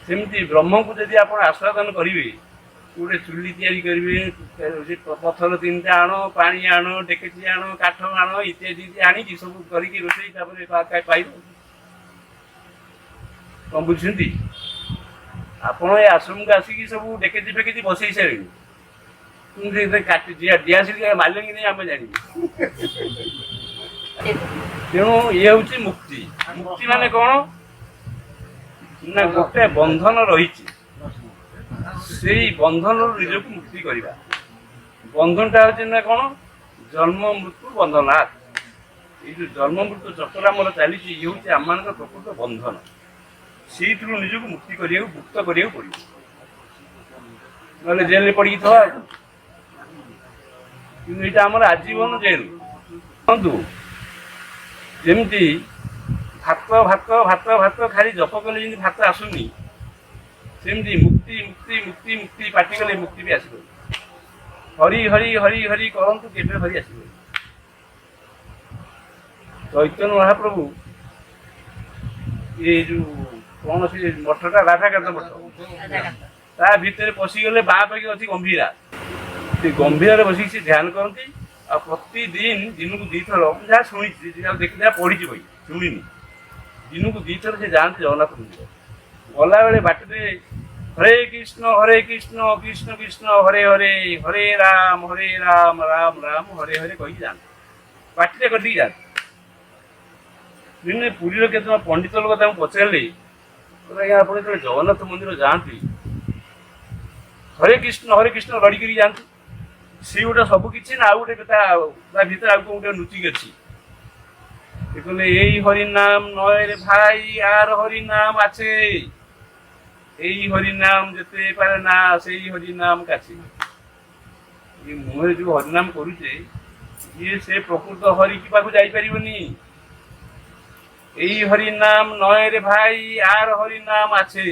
ସେମିତି ବ୍ରହ୍ମକୁ ଯଦି ଆପଣ ଆସ୍ୱାଦନ କରିବେ, ଗୋଟେ ଚୁଲି ତିଆରି କରିବେ, ପଥର 3ଟା ଆଣ, ପାଣି ଆଣ, ଡେକେଚି ଆଣ, କାଠ ଆଣ ଇତ୍ୟାଦି ଆଣିକି ସବୁ କରିକି ରୋଷେଇ ତାପରେ ପାଇବ। କ'ଣ ବୁଝୁଛନ୍ତି? ଆପଣ ଏ ଆଶ୍ରମକୁ ଆସିକି ସବୁ ଡେକେଚି ଫେକେଚି ବସେଇ ସାରିଲେଣି, ଡିଆସିଲି ମାରିଲେ କି ନାହିଁ ଆମେ ଜାଣିବୁ। ତେଣୁ ଇଏ ହେଉଛି ମୁକ୍ତି। ମୁକ୍ତି ମାନେ କ'ଣ ନା ଗୋଟେ ବନ୍ଧନ ରହିଛି, ସେଇ ବନ୍ଧନରୁ ନିଜକୁ ମୁକ୍ତି କରିବା। ବନ୍ଧନଟା ହେଉଛି ନା କ'ଣ? ଜନ୍ମ ମୃତ୍ୟୁ ବନ୍ଧନାଥ। ଏଇ ଯେଉଁ ଜନ୍ମ ମୃତ୍ୟୁ ଚକ୍ର ଆମର ଚାଲିଛି ଇଏ ହେଉଛି ଆମମାନଙ୍କର ପ୍ରକୃତ ବନ୍ଧନ। ସେଇଥିରୁ ନିଜକୁ ମୁକ୍ତି କରିବାକୁ, ମୁକ୍ତ କରିବାକୁ ପଡ଼ିବ, ନହେଲେ ଜେଲରେ ପଡ଼ିକି ଥବା। କିନ୍ତୁ ଏଇଟା ଆମର ଆଜୀବନ ଜେଲ। ଦେଖନ୍ତୁ ଯେମିତି ଭାତ ଭାତ ଭାତ ଭାତ ଖାଲି ଜପ କଲେ ଯେମିତି ଭାତ ଆସୁନି, ସେମିତି ମୁକ୍ତି ମୁକ୍ତି ମୁକ୍ତି ମୁକ୍ତି ପାଟି କଲେ ମୁକ୍ତି ବି ଆସିବ। ହରି ହରି ହରି ହରି କରନ୍ତୁ, କେବେ ହରି ଆସିବ। ଚୈତନ୍ୟ ମହାପ୍ରଭୁ ଏ ଯୋଉ କ'ଣ ସେ ମଠଟା ରାଧାକାନ୍ତ ମଠ, ତା ଭିତରେ ପଶିଗଲେ ବାଁ ପାଖି ଅଛି ଗମ୍ଭୀରା। ସେ ଗମ୍ଭୀରାରେ ବସିକି ସେ ଧ୍ୟାନ କରନ୍ତି। ଆଉ ପ୍ରତିଦିନ ଦିନକୁ 2 ଥର, ମୁଁ ଯାହା ଶୁଣିଛି, ଯାହା ପଢ଼ିଛି ବହି, ଶୁଣିନି, ଦିନକୁ 2 ଥର ସେ ଯାଆନ୍ତି ଜଗନ୍ନାଥ ମନ୍ଦିର। ଗଲାବେଳେ ବାଟରେ ହରେ କୃଷ୍ଣ କୃଷ୍ଣ କୃଷ୍ଣ ହରେ ହରେ, ହରେ ରାମ ରାମ ରାମ ହରେ ହରେ କହିକି ଯାଆନ୍ତି, ପାଟିରେ କରିଦେଇକି ଯାଆନ୍ତି। ଦିନେ ପୁରୀର କେତେ ପଣ୍ଡିତ ଲୋକ ତାଙ୍କୁ ପଚାରିଲେ, ଆଜ୍ଞା ଆପଣ ଯେତେବେଳେ ଜଗନ୍ନାଥ ମନ୍ଦିର ଯାଆନ୍ତି ହରେ କୃଷ୍ଣ ଲଡ଼ି କରିକି ଯାଆନ୍ତି, ସେ ଗୋଟେ ସବୁ କିଛି ନା ଆଉ ଗୋଟେ ତା ଭିତରେ ଆଉ ଗୋଟେ ନୁଚିକି ଅଛି? দেখলে এই হরিনাম নয় রে ভাই, আর হরিনাম আছে, এই হরিনাম যেতে পারে না সেই হরিনাম কাছে। এই মুহে যে হরিনাম করুছে ইয়ে সে প্রকৃত হরি কি পাখু যাই পারিবনি। এই হরিনাম নয় রে ভাই, আর হরিনাম আছে,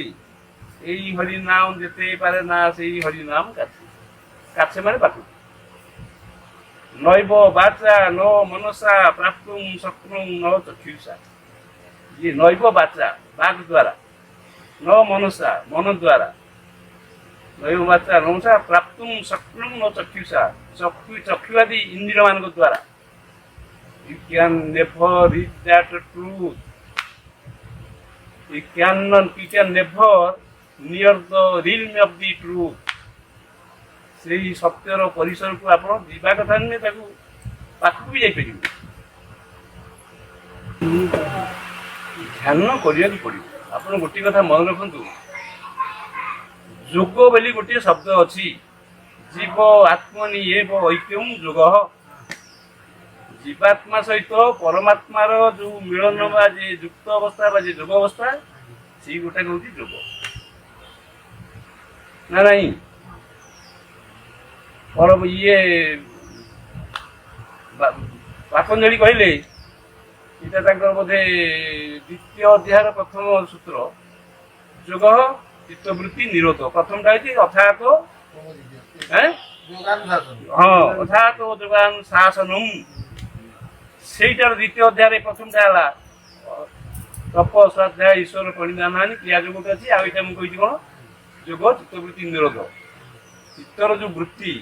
এই হরিনাম যেতে পারে না সেই হরিনাম কাছে। কাছে মানে পাখু। নৈব বাচা ন মনসা প্রাপ্তুম শক্নুম ন চক্ষুষা। ये नैव बाचा बाघ द्वारा, न मनसा मन द्वारा, नैव बाचा नमसा प्राप्तुम शक्नुम न चक्षुषा, चक्षु आदि इंद्रिय मान द्वारा। You can never reach that truth. You can never near the realm of the truth. ସେଇ ସତ୍ୟର ପରିସରକୁ ଆପଣ ଯିବା କଥା ନୁହେଁ, ତାକୁ ପାଖକୁ ବି ଯାଇପାରିବେ। ଧ୍ୟାନ କରିବାକୁ ପଡ଼ିବ। ଆପଣ ଗୋଟିଏ କଥା ମନେ ରଖନ୍ତୁ, ଯୋଗ ବୋଲି ଗୋଟିଏ ଶବ୍ଦ ଅଛି, ଜୀବ ଆତ୍ମନି ଏବ ଐକ୍ୟଂ ଯୋଗ। ଜୀବାତ୍ମା ସହିତ ପରମାତ୍ମାର ଯୋଉ ମିଳନ ବା ଯେ ଯୁକ୍ତ ଅବସ୍ଥା ବା ଯେ ଯୋଗ ଅବସ୍ଥା, ସେଇ ଗୋଟାକ ହେଉଛି ଯୋଗ ନା ନାହିଁ? ଇଏ ପାତଞ୍ଜଳି କହିଲେ, ଏଇଟା ତାଙ୍କର ବୋଧେ 2ୟ ଅଧ୍ୟାୟର ପ୍ରଥମ ସୂତ୍ର, ଯୋଗ ଚିତ୍ତବୃତ୍ତି ନିରୋଧ। ପ୍ରଥମଟା ହେଉଛି ଅଥାତ ଅଥାତ ଯୋଗାନୁଶାସନମ୍। ସେଇଟାର 2ୟ ଅଧ୍ୟାୟରେ ପ୍ରଥମଟା ହେଲା ତପ ସ୍ୱାଧ୍ୟାୟ ଈଶ୍ୱର ପରିଣାମ କ୍ରିୟା ଯୋଗଟା ଅଛି। ଆଉ ଏଇଟା ମୁଁ କହିଛି କ'ଣ? ଯୋଗ ଚିତ୍ତବୃତ୍ତି ନିରୋଧ। ଚିତ୍ତର ଯୋଉ ବୃତ୍ତି,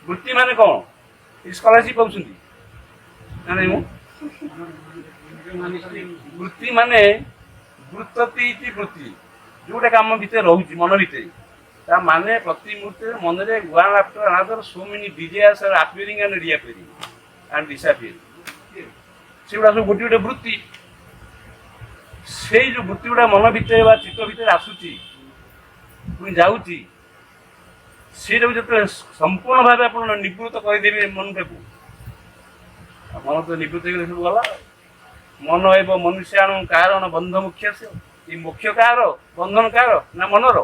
ବୃତ୍ତି ମାନେ କ'ଣ? ସ୍କଲାରସିପ୍ ପାଉଛନ୍ତି ନା ନାଇଁ? ମୁଁ ବୃତ୍ତି ମାନେ ବୃତ୍ତତି ବୃତ୍ତି, ଯୋଉଟା ଆମ ଭିତରେ ରହୁଛି ମନ ଭିତରେ, ତା ମାନେ ପ୍ରତି ମୁହୂର୍ତ୍ତରେ ମନରେ one after another so many desires are appearing and reappearing and disappearing. सेगुड़ा सब गोटे गोटे वृत्ति से जो वृत्ति गुड़ा मन भितर चित्त भितर आसूची पुणी जाऊँगी से जो संपूर्ण भाव आप निवृत्त करदेवे मन टाक मन तो निवृत्त सब गला मन एवं मनुष्याण कारण बंध मुख्य से मुख्य कार बंधन कार ना मनर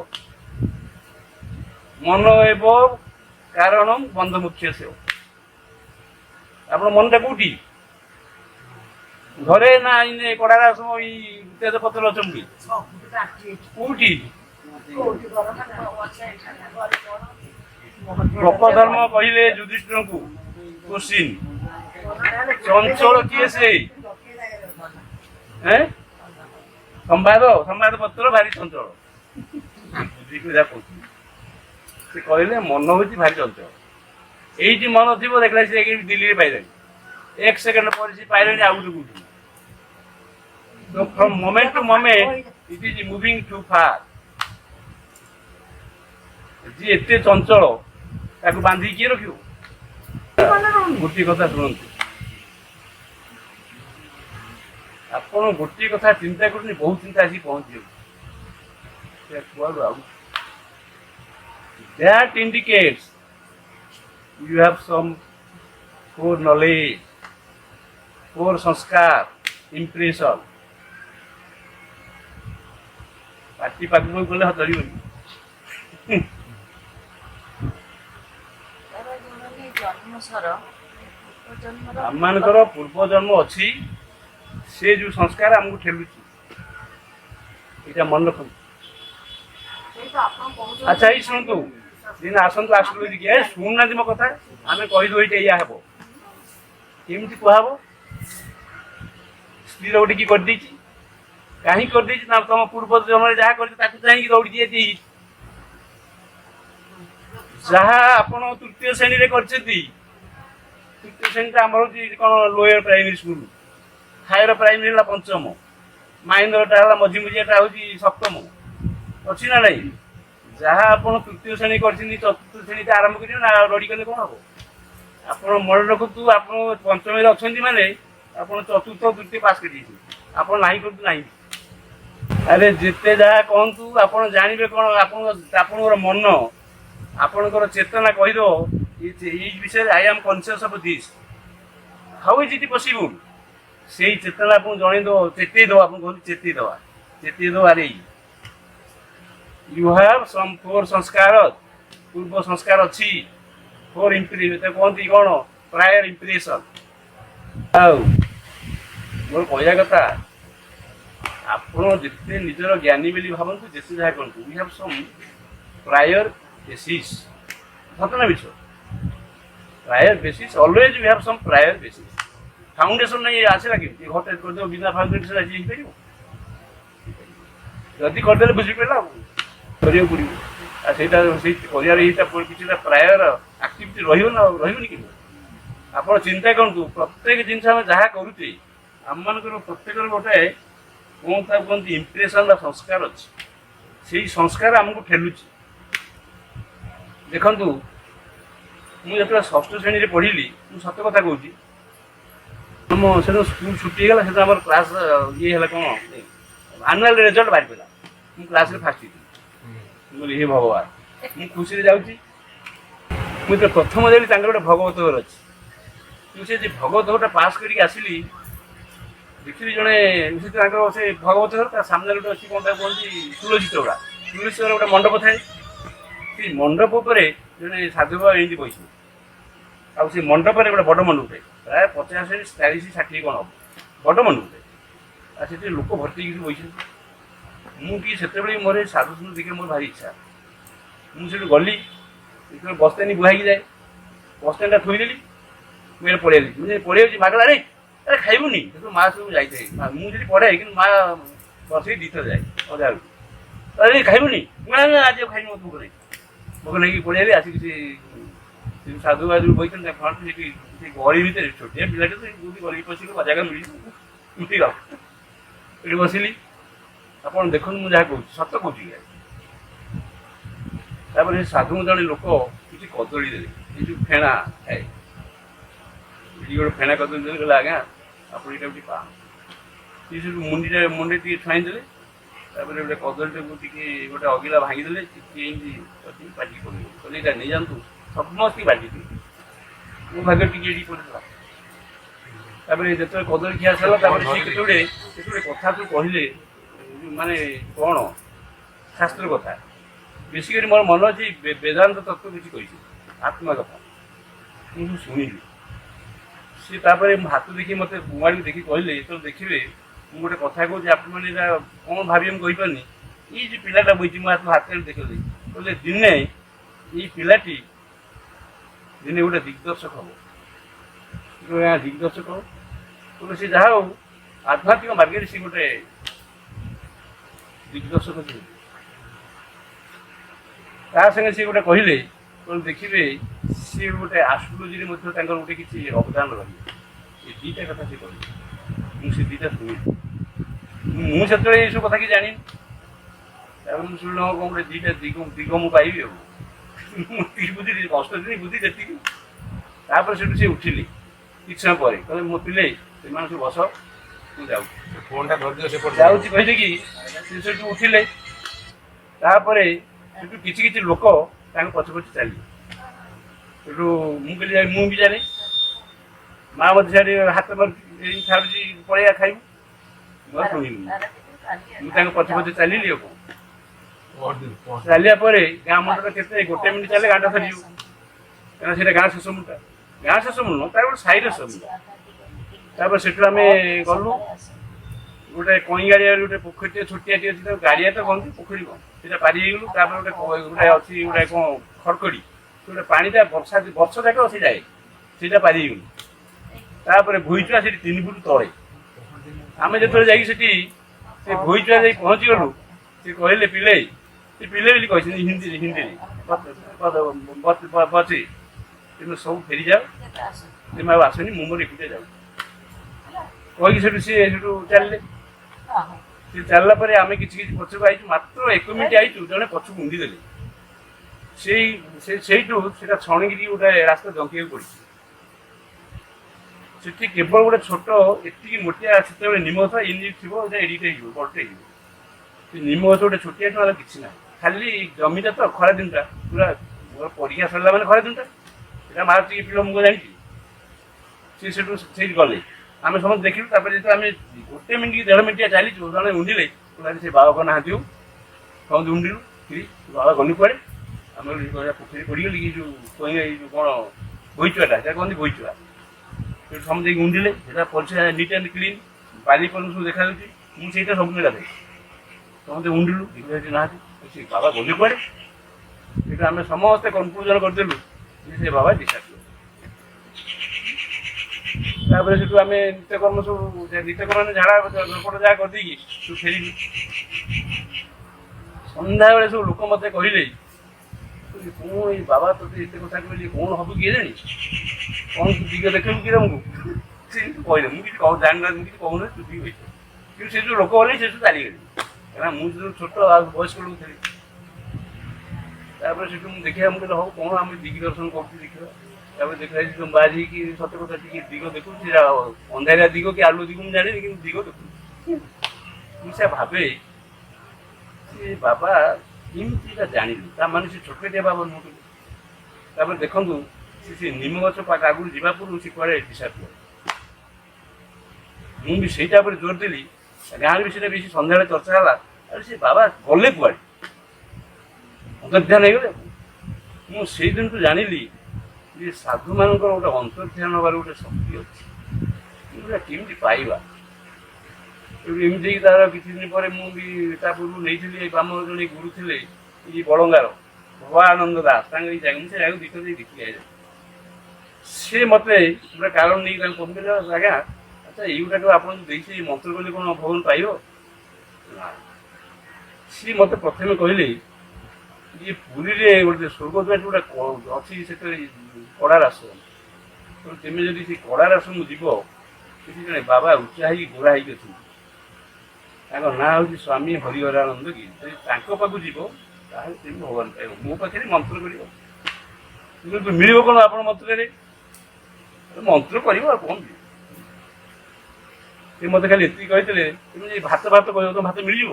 मन एवं कारण बंध मुख्य से आप मनटा कौटी घरे ना इन कड़ारा सब तेज पत्र अचंबी कौटी गपधर्म कहले युधिष्ठिर को क्वेश्चन चंचल किए से संवाद संवाद पत्र भारी चंचल से कहले मन हूँ भारी चंचल यही मन थी देखला से दिल्ली में पाइले एक सेकेंड पर से पाइले आउ गोटे so from moment to moment it is moving too far जी एते चंचल ताको बांधी किए रखियो गोटे कथा शुणु आपण गोटे कथा चिंता करनी बहुत चिंता आसी पहुंची that indicates you have some poor knowledge, poor sanskar, impression. Party पाक गले चलिए आम पूर्व जन्म अच्छी से जो संस्कार आमको ठेलुची यहाँ मन रख अच्छा ये शुणु दिन आसतु आस्ट्रोलोजी की शुणुना मो कथा आम कहीदे ये हे केमी कहब स्त्री गोटे कि करदे कहीं करदे तुम पूर्व जन्म जहाँ कर दौड़ी दिए जहाँ आप तृतीय श्रेणी में कर तृतीय श्रेणी आम कौन lower primary school higher primary है पंचम माइनरटा मझी मझिया हूँ सप्तम अच्छी ना नहीं जहाँ आप तृतीय श्रेणी कर चतुर्थ श्रेणी आरंभ कर रड़ी कले कौन हम आप मन रखु आप पंचम अच्छा माने आप चतुर्थ तृतीय पास कर ना कर अरे जिते जहाँ कहतु आप जानवे कौन आप मन आपणकर चेतना कहीद विषय I am conscious of this how is it possible से चेतना आप जनईद चेतईद आप चेतईद अरे यू हैव सम फोर संस्कार पूर्व संस्कार अच्छी फोर इम्प्रेशन कहती कौन प्रायर इम्प्रेशन मोर कहया कथा आपते निजर ज्ञानी बोली भावतु जिते जहाँ कहतु we have some prior basis घटना विषय prior basis always we have some prior basis foundation नहीं आसला कि घटे कर बिना फाउंडेशन आज हो जदि करदे बुझीपारा करा पड़ो से किसी प्रायर आक्टिविटी रही कि आप चिंता करूँ प्रत्येक जिन जहाँ करुचे आम मान प्रत्येक गोटे कौन कहते इम्प्रेशन संस्कार अच्छी से संस्कार आमको ठेलुची देखु मुझे षष्ठ श्रेणी में पढ़ी मुझे सत कथा कहूँ आम से स्कूल छुट्टी गला से क्लास ये है कौन आनुआल रिजल्ट बाहर पड़ा मुझे क्लास फास्ट बोली हे भगवान मुझे खुशी जाऊँगी मुझे प्रथम देली गोटे भगवत घर अच्छी मुझे भगवत घरटा पास करके आसली देखिए जड़े से भगवत घर सामने गोटे अच्छी कौन कहते तुलसी चौड़ा गोटे मंडप थाए से मंडप पर जड़े साधु बाबा एमती बैठे आ मंडप गोटे बड़ मंडपटे प्राय 50-40-60 कौन हम बड़ मंडपटे से लोक भर्ती बैठे मुझे मोर साधु सुंदर देखिए मोर भारी इच्छा मुझे गली बस स्टैंड बुहाई जाए बस स्टैंड थोदेली मुझे पढ़ाई मुझे पढ़ाई मागला अरे अरे खाइबुनि माँ सब जाए मुझे पढ़ाए कि माँ बस दीथर जाए अधा अरे खाइबुनि आज खाई मत भोक नहीं भोक नहीं पढ़ाई आसिक साधु बाजू बैठे फ्रंट से गली भितर छोटिया पिलाटे तो गली पशिक जगह मिल ये बसिली आप देखो मुझे जहाँ कहूँ सत कहूँ तापर साधु जड़े लोक किसी कदली देले ये जो फेणा थाए गोटे फेणा कदली देले कहला आज्ञा ଆପଣ ଏଇଟା ଟିକେ ପା ସିଏ ସେଠୁ ମୁଣ୍ଡି ଟିକେ ଛୁଆଇଁଦେଲେ ତାପରେ ଗୋଟେ କଦଳୀଟାକୁ ଟିକେ ଗୋଟେ ଅଗିଲା ଭାଙ୍ଗିଦେଲେ ଟିକେ ଏମିତି ପାଟିକି ପଡ଼ିବ କହିଲେ ଏଇଟା ନେଇଯାଆନ୍ତୁ ସମସ୍ତେ ବାଟିଦିଏ ମୋ ଭାଗ୍ୟ ଟିକେ ଏଠି ପଡ଼ିଥିଲା। ତାପରେ ଯେତେବେଳେ କଦଳୀ ଖିଆ ସାରିଲା ତାପରେ ସିଏ କେତେ କଥା ତୁ କହିଲେ ମାନେ କ'ଣ ଶାସ୍ତ୍ର କଥା ବେଶୀ କରି ମୋର ମନ ଅଛି ବେଦାନ୍ତ ତତ୍ତ୍ୱ କିଛି କହିଛି ଆତ୍ମା କଥା ମୁଁ ସବୁ ଶୁଣିଲି। ସିଏ ତାପରେ ହାତ ଦେଖି ମୋତେ କୁଆଡ଼ିକି ଦେଖି କହିଲେ ଯେତେବେଳେ ଦେଖିବେ ମୁଁ ଗୋଟେ କଥା କହୁଛି ଆପଣମାନେ ଏଇଟା କ'ଣ ଭାବିବେ ମୁଁ କହିପାରୁନି ଏଇ ଯେ ପିଲାଟା ବଇଛି ମୋ ହାତରେ ଦେଖିଲି କହିଲେ ଦିନେ ଏଇ ପିଲାଟି ଦିନେ ଗୋଟେ ଦିଗ୍ଦର୍ଶକ ହବ ଦିଗ୍ଦର୍ଶକ କହିଲେ ସେ ଯାହା ହଉ ଆଧ୍ୟାତ୍ମିକ ମାର୍ଗରେ ସେ ଗୋଟେ ଦିଗ୍ଦର୍ଶକ ଥିଲେ। ତା ସାଙ୍ଗେ ସେ ଗୋଟେ କହିଲେ ଦେଖିବେ ସିଏ ଗୋଟେ ଆଷ୍ଟ୍ରୋଲୋଜିରେ ମଧ୍ୟ ତାଙ୍କର ଗୋଟେ କିଛି ଅବଦାନ ରହିବ ଏ ଦୁଇଟା କଥା ସେ କହିଲେ ମୁଁ ସେ ଦୁଇଟା ଶୁଣିଲି ମୁଁ ସେତେବେଳେ ଏଇସବୁ କଥା କି ଜାଣିନି ତାପରେ ମୁଁ ଶୁଣିଲି କ'ଣ ଗୋଟେ ଦୁଇଟା ଦିଗ ମୁଁ ପାଇବି ଆଉ ମୁଁ ବୁଝିଲି କଷ୍ଟ ଦିନ ବୁଝି ଯେତିକି ତାପରେ ସେଠୁ ସେ ଉଠିଲେ କିଛି ସମୟ ପରେ କହିଲେ ମୋ ପିଲେ ସେମାନେ ସବୁ ବସ ମୁଁ ଯାଉଛି ଫୋନଟା ଧରିଦିଅ ସେପଟେ ଯାଉଛି କହିଦେକି ସେ ସେଠୁ ଉଠିଲେ ତାପରେ ସେଠୁ କିଛି କିଛି ଲୋକ ତାଙ୍କ ପଛେ ପଛେ ଚାଲିଲେ ସେଠୁ ମୁଁ କହିଲି ମୁଁ ବି ଜାଣେ ମା ମଧ୍ୟ ସିଆଡ଼େ ହାତ ମାରୁଛି ଛାଡ଼ୁଛି ପଳେଇବା ଖାଇବୁ ମୁଁ ଆଉ ଶୁଣିଲି ମୁଁ ତାଙ୍କ ପଛେ ପଛେ ଚାଲିଲି ଆଉ ଚାଲିବା ପରେ ଗାଁ ମୁଣ୍ଡରେ କେତେ ଗୋଟେ ମିନିଟ୍ ଚାଲେ ଗାଁଟା ସରିଯିବ କାରଣ ସେଇଟା ଗାଁ ଶେଷ ମୁଣ୍ଡଟା ଗାଁ ଶେଷ ମୁଣ୍ଡ ନୁହଁ ତାର ଗୋଟେ ସାଇର ଶେଷ ମୁଣ୍ଡ। ତାପରେ ସେଠୁ ଆମେ ଗଲୁ ଗୋଟେ କଇଁ ଗାଡ଼ିଆରେ ଗୋଟେ ପୋଖରୀଟେ ଛୋଟିଆଟି ଅଛି ତାକୁ ଗାଡ଼ିଆ ତ କହନ୍ତି ପୋଖରୀ କ'ଣ ସେଇଟା ପାରି ହେଇଗଲୁ ତାପରେ ଗୋଟେ ଅଛି ଗୋଟେ କ'ଣ ଖଡ଼କଡ଼ି ଗୋଟେ ପାଣିଟା ବର୍ଷ ଯାକ ସେ ଯାଏ ସେଇଟା ପାରି ହେଇଗଲୁ ତାପରେ ଭୋଇଚୁଆ ସେଠି 3 ଫୁଟ ତଳେ ଆମେ ଯେତେବେଳେ ଯାଇକି ସେଠି ସେ ଭୋଇଚୁଆ ଯାଇ ପହଞ୍ଚିଗଲୁ ସେ କହିଲେ ପିଲେ ସେ ପିଲେ ବୋଲି କହିଛନ୍ତି ହିନ୍ଦୀରେ ବଚେ ତୁମେ ସବୁ ଫେରିଯାଅ ତୁମେ ଆଉ ଆସନି ମୁଁ ମୋର ଏକୁଟିଆ ଯାଉଛି କହିକି ସେଠୁ ସେଠୁ ଚାଲିଲେ ସେ ଚାଲିଲା ପରେ ଆମେ କିଛି କିଛି ପଛକୁ ଆଇଛୁ ମାତ୍ର 1 ମିନିଟ୍ ଆଇଛୁ ଜଣେ ପଛକୁ ଉଣ୍ଡି ଦେଲେ ସେଇଠୁ ସେଟା ଛଣିକିରି ଗୋଟେ ରାସ୍ତା ଜଙ୍କିବାକୁ ପଡ଼ିଛି ସେଠି କେବଳ ଗୋଟେ ଛୋଟ ଏତିକି ମୋଟିଆ ସେତେବେଳେ ନିମ ଗଛ ଏମିତି ଥିବ ଏଡ଼ିଟେ ହେଇଯିବ ବଡ଼ଟେ ହେଇଯିବ ସେ ନିମ ଗଛ ଗୋଟେ ଛୋଟିଆ ନହେଲେ କିଛି ନାହିଁ ଖାଲି ଜମିଟା ତ ଖରା ଦିନଟା ପୁରା ମୋର ପରୀକ୍ଷା ସରିଲା ମାନେ ଖରା ଦିନଟା ସେଟା ମାରୁଛି କି ପିଲା ମୁଁ ଜାଣିଛି ସେ ସେଠୁ ସେଇଠି ଗଲେ ଆମେ ସମସ୍ତେ ଦେଖିଲୁ ତାପରେ ଯେତେବେଳେ ଆମେ 1 ମିନିଟ୍ 1.5 ମିନିଟ୍ ଚାଲିଛୁ ଜଣେ ଉଣ୍ଡିଲେ ସେ ବାବାଙ୍କ ନାହାନ୍ତି ହଉ ସମସ୍ତେ ଉଣ୍ଡିଲୁ ବାବା ଗଲି କୁଆଡ଼େ ଆମେ ପୋଖରୀ ପଡ଼ିଗଲି କି ଯେଉଁ କହିଲେ ଏଇ ଯେଉଁ କ'ଣ ଭୋଇଚୁଆଟା ସେଟା କହନ୍ତି ଭୋଇଚୁଆ ସେଠୁ ସମସ୍ତେ ଉଣ୍ଡିଲେ ସେଟା ପରିଷ୍କାର ନିଟ୍ ଆଣ୍ଡ କ୍ଲିନ୍ ବାଲି ପର୍ଯ୍ୟନ୍ତ ସବୁ ଦେଖାଯାଉଛି ମୁଁ ସେଇଟା ସବୁଦିନ ଗାଧେ ସମସ୍ତେ ଉଣ୍ଡିଲୁ ସେଠି ନାହାନ୍ତି ସେ ବାବା ଗଲି କୁଆଡ଼େ ସେଠୁ ଆମେ ସମସ୍ତେ କନକ୍ଲୁଜନ୍ କରିଦେଲୁ ଯେ ସେ ବାବା ଡିସାର୍ଜ ତାପରେ ସେଠୁ ଆମେ ନିତ୍ୟକର୍ମ ସବୁ ନିତ୍ୟକର୍ମ ଝାଡ଼ା ଝପଟ ଯାହା କରିଦେଇକି ସବୁ ଫେରିଲୁ ସନ୍ଧ୍ୟାବେଳେ ସବୁ ଲୋକ ମୋତେ କହିଲେ କ'ଣ ଏଇ ବାବା ତୋତେ ଏତେ କଥା କହିଲି କ'ଣ ହବୁ କିଏ ଜାଣି କ'ଣ ତୁ ଦିଗ ଦେଖେଇବୁ କି ତମକୁ ସେ କହିଲେ ମୁଁ କିଛି ଜାଣିନାହାନ୍ତି ମୁଁ କିଛି କହୁନି ତୁ ଦିଗ କିନ୍ତୁ ସେ ଯେଉଁ ଲୋକ ଗଲେ ସେ ସବୁ ଚାଲିଗଲେ କାରଣ ମୁଁ ଯେଉଁ ଛୋଟ ଆଉ ବୟସ୍କ ଲୋକ ଥିଲି ତାପରେ ସେଠୁ ମୁଁ ଦେଖିବା ମୁଁ କହିଲି ହଉ କ'ଣ ଆମେ ଦିଗ ଦର୍ଶନ କରୁଛୁ ଦେଖିବା ତାପରେ ଦେଖା ଯାଇଛି ତୁମ ବାଜି କି ସତ କଥା ଟିକେ ଦିଗ ଦେଖୁଛି ଅନ୍ଧାରିଆ ଦିଗ କି ଆଲୁ ଦିଗ ମୁଁ ଜାଣିନି କିନ୍ତୁ ଦିଗ ଦେଖୁଛି ମୁଁ ସେ ଭାବେ ସେ ବାବା କେମିତି ଏଇଟା ଜାଣିଲି ତା ମାନେ ସେ ଛୋଟଟିଆ ବାବା ନୁହଁ ତାପରେ ଦେଖନ୍ତୁ ସେ ନିମ ଗଛ ଆଗରୁ ଯିବା ପୂର୍ବରୁ ସେ କୁଆଡ଼େ ଡିସାର୍ଜ କରେ ମୁଁ ବି ସେଇଟା ଉପରେ ଜୋର ଦେଲି ଗାଁରେ ବି ସେଇଟା ବେଶୀ ସନ୍ଧ୍ୟାବେଳେ ଚର୍ଚ୍ଚା ହେଲା ଆରେ ସେ ବାବା ଗଲେ କୁଆଡ଼େ ଅନ୍ତର୍ଧ୍ୟାନ ହେଇଗଲେ ମୁଁ ସେଇଦିନଠୁ ଜାଣିଲି ଯେ ସାଧୁମାନଙ୍କର ଗୋଟେ ଅନ୍ତର୍ଧ୍ୟାନ ହେବାର ଗୋଟେ ଶକ୍ତି ଅଛି ଏଗୁଡ଼ା କେମିତି ପାଇବା ଏମିତି ହେଇକି ତାର କିଛି ଦିନ ପରେ ମୁଁ ବି ତା ପୂର୍ବରୁ ନେଇଥିଲି ଆମର ଜଣେ ଗୁରୁ ଥିଲେ ଏଇ ବଳଙ୍ଗାର ଭବାନନ୍ଦ ଦାସ ତାଙ୍କ ଏଇ ଜାଗା ମୁଁ ସେ ଜାଗାକୁ ଦିଥର ଯାଇ ଦେଖି ଆଇଲେ ସେ ମୋତେ ଗୋଟେ କାରଣ ନେଇକି ତାଙ୍କୁ କହିଲେ ଆଜ୍ଞା ଆଚ୍ଛା ଏଇଗୁଡ଼ାକ ଆପଣ ଦେଇଛି ମନ୍ତ୍ର କଲେ କ'ଣ ଭଗବାନ ପାଇବ ନା ସିଏ ମୋତେ ପ୍ରଥମେ କହିଲେ ଯେ ପୁରୀରେ ଗୋଟେ ସ୍ୱର୍ଗଦ୍ୱାର ଗୋଟେ ଅଛି ସେଥିରେ କଡ଼ା ରାସ ତେମେ ଯଦି ସେ କଡ଼ା ରାସକୁ ଯିବ ସେଠି ଜଣେ ବାବା ଉଚ୍ଚା ହେଇକି ଗୋରା ହେଇକି ଅଛନ୍ତି ତାଙ୍କ ନାଁ ହେଉଛି ସ୍ୱାମୀ ହରିହରାନନ୍ଦ କି ଯଦି ତାଙ୍କ ପାଖକୁ ଯିବ ତାହେଲେ ତେଣୁ ଭଗବାନ ପାଇବ ମୋ ପାଖରେ ମନ୍ତ୍ର କରିବ କିନ୍ତୁ ମିଳିବ କ'ଣ ଆପଣ ମନ୍ତ୍ରରେ ମନ୍ତ୍ର କରିବ ଆଉ କ'ଣ ସେ ମୋତେ ଖାଲି ଏତିକି କହିଥିଲେ ତୁମେ ଭାତ ଭାତ କହିବ ତ ଭାତ ମିଳିଯିବ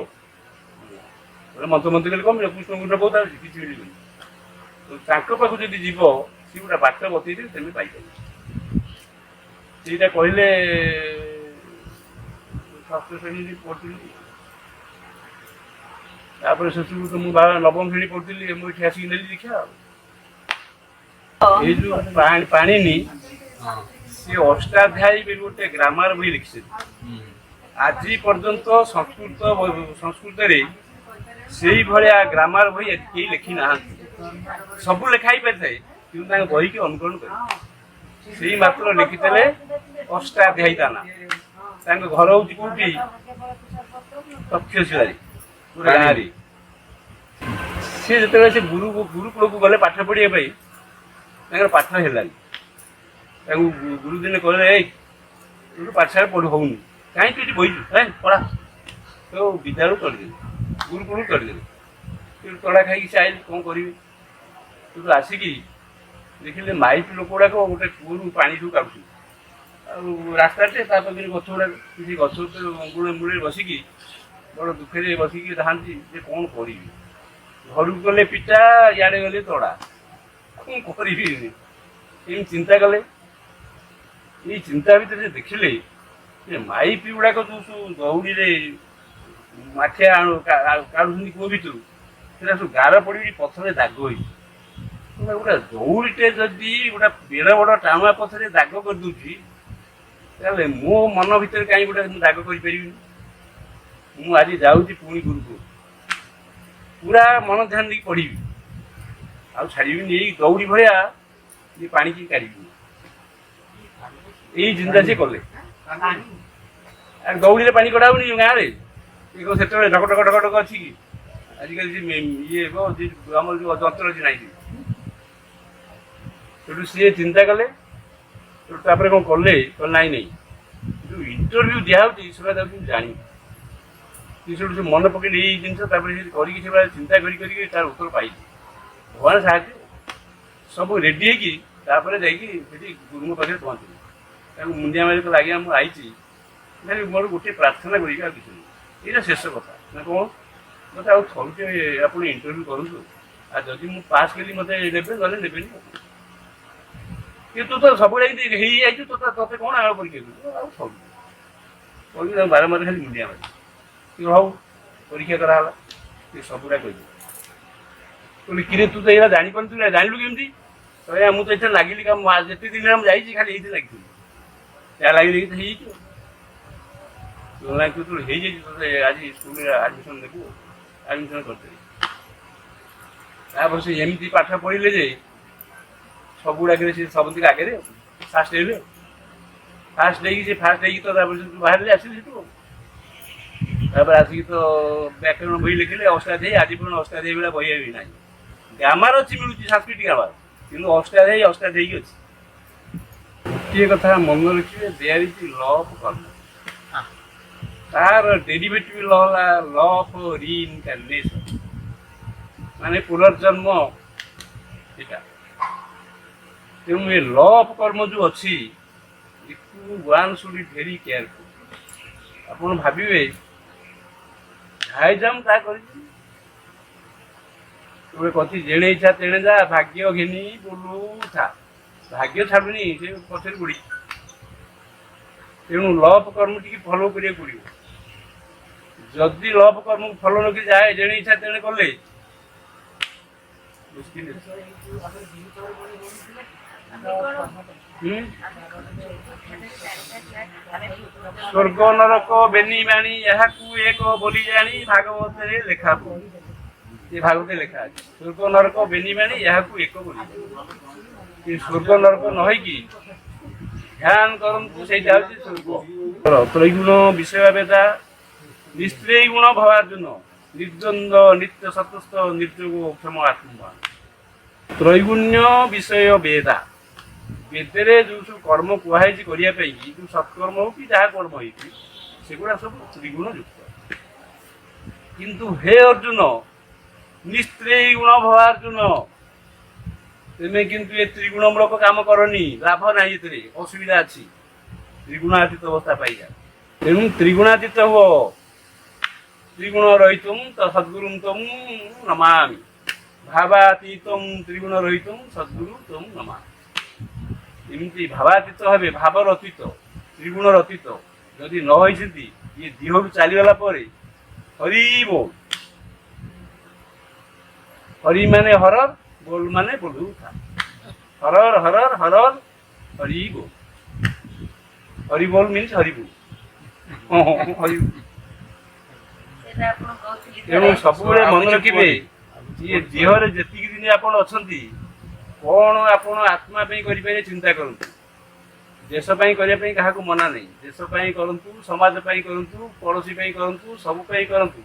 ମନ୍ତ୍ର ମନ୍ତ୍ରୀ କହିଲେ କଣ ମିଳିବ କୃଷ୍ଣଙ୍କୁ ବହୁତ ଆସୁଛି କିଛି ମିଳିବନି ତାଙ୍କ ପାଖକୁ ଯଦି ଯିବ ସିଏ ଗୋଟେ ବାଟ ବତେଇଦେବେ ତେମେ ପାଇପାରିବ ସେଇଟା କହିଲେ ଷଷ୍ଠ ଶ୍ରେଣୀ ପଢ଼ୁଥିଲି ତାପରେ ସେସବୁ ତ ମୁଁ ନବମ ଶ୍ରେଣୀ ପଢ଼ୁଥିଲି ମୁଁ ଏଠି ଆସିକି ନେଲି ଦେଖିବା ଆଉ ଏଇ ଯୋଉ ପାଣିନି ସେ ଅଷ୍ଟାଧ୍ୟାୟୀ ବୋଲି ଗୋଟେ ଗ୍ରାମାର ବହି ଲେଖିଛନ୍ତି ଆଜି ପର୍ଯ୍ୟନ୍ତ ସଂସ୍କୃତରେ ସେଇଭଳିଆ ଗ୍ରାମାର ବହି କେହି ଲେଖି ନାହାନ୍ତି ସବୁ ଲେଖା ହେଇପାରିଥାଏ କିନ୍ତୁ ତାଙ୍କ ବହିକି ଅନୁକରଣ କରି ସେଇ ମାତ୍ର ଲେଖିଥିଲେ ଅଷ୍ଟାଧ୍ୟାୟୀ ତା ନା ତାଙ୍କ ଘର ହଉଛି କୋଉଠି ତକ୍ଷଶିଳାରେ ଗାଁରେ ସେ ଯେତେବେଳେ ସେ ଗୁରୁକୁଳକୁ ଗଲେ ପାଠ ପଢିବା ପାଇଁ ତାଙ୍କର ପାଠ ହେଲାନି ତାଙ୍କୁ ଗୁରୁଦିନେ କହିଲେ ଏଇ ପାଠଶାଳ ପଢି ହଉନି କାହିଁକି ଏଠି ବହିଛୁ ପଢା ତ ବିଦ୍ୟାଳୟକୁ ଚଳିଦେଲେ ଗୁରୁକୁଳକୁ ଚଳିଦେଲେ ତଡ଼ା ଖାଇକି ସେ ଆଇଲେ କ'ଣ କରିବେ ସେଠୁ ଆସିକି ଦେଖିଲେ ମାଇପି ଲୋକ ଗୁଡ଼ାକ ଗୋଟେ କୂଅରୁ ପାଣି ସବୁ କାଢୁଛନ୍ତି ଆଉ ରାସ୍ତାଟେ ତା ପାଖରେ ଗଛ ଗୁଡ଼ାକ ସେ ଗଛ ମୂଳରେ ବସିକି ବଡ଼ ଦୁଃଖରେ ବସିକି ଥାନ୍ତି ଯେ କ'ଣ କରିବି ଘରକୁ ଗଲେ ପିଟା ଇଆଡ଼େ ଗଲେ ତଡ଼ା କ'ଣ କରିବି ଏମିତି ଚିନ୍ତା କଲେ ଏଇ ଚିନ୍ତା ଭିତରେ ଦେଖିଲେ ଯେ ମାଇପି ଗୁଡ଼ାକ ଯେଉଁ ସବୁ ଦଉଡ଼ିରେ ମାଠିଆ କାଢୁଛନ୍ତି କୂଅ ଭିତରୁ ସେଟା ସବୁ ଗାର ପଡ଼ିକି ପଥରରେ ଦାଗ ହେଇଛି ଗୋଟେ ଦଉଡ଼ିଟେ ଯଦି ଗୋଟେ ବେଡ଼ ବଡ଼ ଟାଣୁଆ ପଥରରେ ଦାଗ କରିଦେଉଛି ତାହେଲେ ମୋ ମନ ଭିତରେ କାହିଁକି ଗୋଟେ ମୁଁ ଦାଗ କରିପାରିବିନି ମୁଁ ଆଜି ଯାଉଛି ପୁଣି ଗୁରୁକୁ ପୁରା ମନ ଧ୍ୟାନ ଦେଇକି ପଢ଼ିବି ଆଉ ଛାଡ଼ିବିନି ଏଇ ଦଉଡ଼ି ଭଳିଆ ଏ ପାଣିକି କାଢ଼ିବିନି ଏଇ ଚିନ୍ତା ସେ କଲେ ଦଉଡ଼ିରେ ପାଣି କଢ଼ା ହଉନି ଗାଁରେ ସେତେବେଳେ ଢକ ଢକ ଢକ ଢକ ଅଛି କି ଆଜିକାଲି ଇଏ ଆମର ଯୋଉ ଯନ୍ତ୍ର ଅଛି ନାହିଁ ସେଠୁ ସିଏ ଚିନ୍ତା କଲେ ସେଠୁ ତାପରେ କ'ଣ କଲେ ନାଇଁ ନାଇଁ ଯୋଉ ଇଣ୍ଟରଭ୍ୟୁ ଦିଆହଉଛି ସେଗୁଡ଼ା ତାକୁ ଜାଣିବି ସେଠୁ ସେ ମନେ ପକେଇଲେ ଏଇ ଜିନିଷ ତାପରେ ସେ କରିକି ସେଭଳିଆ ଚିନ୍ତା କରିକି ତାର ଉତ୍ତର ପାଇଛି ଭଗବାନ ସାହାଯ୍ୟ ସବୁ ରେଡି ହେଇକି ତାପରେ ଯାଇକି ସେଠି ଗୁରୁଙ୍କ ପାଖରେ ପହଞ୍ଚିଲେ ତାଙ୍କୁ ମୁଣ୍ଡିଆ ମାରି କହିଲେ ଆଜ୍ଞା ମୁଁ ଆଇଛି ମୋର ଗୋଟିଏ ପ୍ରାର୍ଥନା କରିକି ଆଉ କିଛି ନାହିଁ ଏଇଟା ଶେଷ କଥା ନା କ'ଣ ମୋତେ ଆଉ ଥରୁଟେ ଆପଣ ଇଣ୍ଟରଭ୍ୟୁ କରନ୍ତୁ ଆଉ ଯଦି ମୁଁ ପାସ୍ କଲି ମୋତେ ନେବେ ନହେଲେ ନେବେନି କିନ୍ତୁ ତୁ ତ ସବୁବେଳେ ହେଇଯାଇଛୁ ତତେ କ'ଣ ଆଉ ପରୀକ୍ଷା କରୁ ଆଉ ଥରୁ କହିକି ତାଙ୍କୁ ବାରମ୍ବାର ଖାଲି ମୁଣ୍ଡିଆ ମାରି ହଉ ପରୀକ୍ଷା କରାହେଲା ସେ ସବୁଟା କହିଲେ କହିଲେ କିରେ ତୁ ତ ଏଇଟା ଜାଣିପାରୁଛୁ ତୁ ଜାଣିଲୁ କେମିତି କହିଲେ ମୁଁ ତ ଏଠି ଲାଗିଲି ଯେତେ ଦିନରେ ମୁଁ ଯାଇଛି ଖାଲି ଏଇଠି ଲାଗିଥିଲି ଯାହା ଲାଗିଲି ତ ହେଇଯାଇଛି ତୁ ହେଇଯାଇଛି ତୋତେ ଆଜି ସ୍କୁଲରେ ଆଡମିସନ ଦେବୁ ଆଡମିସନ କରିଦେବି ତାପରେ ସେ ଏମିତି ପାଠ ପଢିଲେ ଯେ ସବୁଗୁଡ଼ାକରେ ସେ ସବୁଥିରେ ଆଗରେ ଫାଷ୍ଟ ହେଲେ ଫାଷ୍ଟ ହେଇକି ସେ ଫାଷ୍ଟ ହେଇକି ତ ତାପରେ ବାହାରିଲେ ଆସିଲେ ସେଠୁ ତାପରେ ଆସିକି ତ ବ୍ୟାକରଣ ବହି ଲେଖିଲେ ଅଷ୍ଟାଧ୍ୟାୟୀ ଆଜି ପର୍ଯ୍ୟନ୍ତ ଅଷ୍ଟାଧ୍ୟାୟୀ ଭଳିଆ ବହି ବି ନାହିଁ ଗ୍ରାମାର ଅଛି ମିଳୁଛି ସାଂସ୍କୃତିକ ଗ୍ରାମାର କିନ୍ତୁ ଅଷ୍ଟାଧ୍ୟାୟୀ ଅଷ୍ଟାଧ୍ୟାୟୀ ଅଛି ଗୋଟିଏ କଥା ମନେ ରଖିବେ ଦେୟାର ଇଜ୍ ଲ ଅଫ୍ କର୍ମ ତାର ଡେରିଭେଟିଭ ଲ ହେଲା ଲ ଅଫ୍ ରିଇନକାର୍ନେସନ ମାନେ ପୁନର୍ଜନ୍ମ ଏଇଟା ତେଣୁ ଏ ଲ ଅଫ୍ କର୍ମ ଯୋଉ ଅଛି one should be very careful ଆପଣ ଭାବିବେ ହାଇଜାମ୍ ତା କରିଛି ତୁମେ କଥି ଯେଣେ ଇଚ୍ଛା ତେଣେ ଯା ଭାଗ୍ୟ ଘେନି ବୁଲୁଥା ଭାଗ୍ୟ ଛାଡୁନି ସେ ପଛରେ ବୁଡି ତେଣୁ ଲ ଅଫ୍ କର୍ମ ଟିକେ ଫଲୋ କରିବାକୁ ପଡିବ ଯଦି ଲ ଅଫ୍ କର୍ମକୁ ଫଲୋ ନ କରି ଯାଏ ଯେଣେ ଇଚ୍ଛା ତେଣେ କଲେ ସ୍ୱର୍ଗ ନରକ ବେନି ବାଣୀ ଏହାକୁ ଏକ ବୋଲି ଜାଣି ଭାଗବତରେ ଲେଖା ଏ ଭାଗବତରେ ଲେଖା ଅଛି ସ୍ୱର୍ଗ ନରକ ବେନି ବାଣୀ ଏହାକୁ ଏକ ବୋଲି ସ୍ୱର୍ଗ ନରକ ନ ହେଇକି ଧ୍ୟାନ କରନ୍ତୁ ସେଇଟା ହଉଛି ସ୍ୱର୍ଗ ତ୍ରୈଗୁଣ ବିଷୟ ବେଦା ନିସ୍ତ୍ରେୟ ଗୁଣ ଭବାର୍ଜୁନ ନିର୍ଦ୍ୱନ୍ଦ ନିତ୍ୟ ସତସ୍ଥ ନିର୍ଯୋଗ କ୍ଷମ ଆତ୍ମବାନ ତ୍ରୈଗୁଣ୍ୟ ବିଷୟ ବେଦା ବେଦରେ ଯୋଉ ସବୁ କର୍ମ କୁହାଯାଇଛି କରିବା ପାଇଁ ଯୋଉ ସତ୍କର୍ମ ହଉ କି ଯାହା କର୍ମ ହେଇଛି ସେଗୁଡ଼ା ସବୁ ତ୍ରିଗୁଣ ଯୁକ୍ତ କିନ୍ତୁ ହେ ଅର୍ଜୁନ ନିସ୍ତ୍ରେୟ ଗୁଣ ଭବାର୍ଜୁନ ତୁମେ କିନ୍ତୁ ଏ ତ୍ରିଗୁଣମୂଳକ କାମ କରନି ଲାଭ ନାହିଁ ଏଥିରେ ଅସୁବିଧା ଅଛି ତ୍ରିଗୁଣାତୀତ ଅବସ୍ଥା ପାଇଯା ତେଣୁ ତ୍ରିଗୁଣାତୀତ ହୁଅ। ତ୍ରିଗୁଣ ରହିତୁମ ତ ସଦ୍ଗୁରୁମ ତମୁ ନମାମି। ଭାବାତୀତମ ତ୍ରିଗୁଣ ରହିତୁମ ସଦ୍ଗୁରୁ ତମୁ ନମାମି। ଏମିତି ଭାବାତୀତ ହେବେ, ଭାବର ଅତୀତ, ତ୍ରିଗୁଣର ଅତୀତ ଯଦି ନ ହୋଇଛନ୍ତି, ଇଏ ଦେହରୁ ଚାଲିଗଲା ପରେ ହରି ବୋଲ। ହରି ମାନେ ହରର, ବୋଲ ମାନେ ବୋଲୁଥା। ହରର ହରର ହରର ହରି ବୋଲ। ହରି ବୋଲ ମିନ୍ସ ହରି ବୋଲ। ହରି ବୋଲ। ସେଇଟା ଆପଣ କହୁଥିଲି ତେଣୁ ଥରେ। ସବୁବେଳେ ମନେ ରଖିବେ, ଇଏ ଦେହରେ ଯେତିକି ଦିନ ଆପଣ ଅଛନ୍ତି, କଣ ଆପଣ ଆତ୍ମା ପାଇଁ କରିପାରିବେ ଚିନ୍ତା କରନ୍ତୁ। ଦେଶ ପାଇଁ କରିବା ପାଇଁ କାହାକୁ ମନା ନାହିଁ। ଦେଶ ପାଇଁ କରନ୍ତୁ, ସମାଜ ପାଇଁ କରନ୍ତୁ, ପଡ଼ୋଶୀ ପାଇଁ କରନ୍ତୁ, ସବୁ ପାଇଁ କରନ୍ତୁ।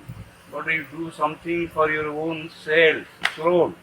But you do something for your own self, sole.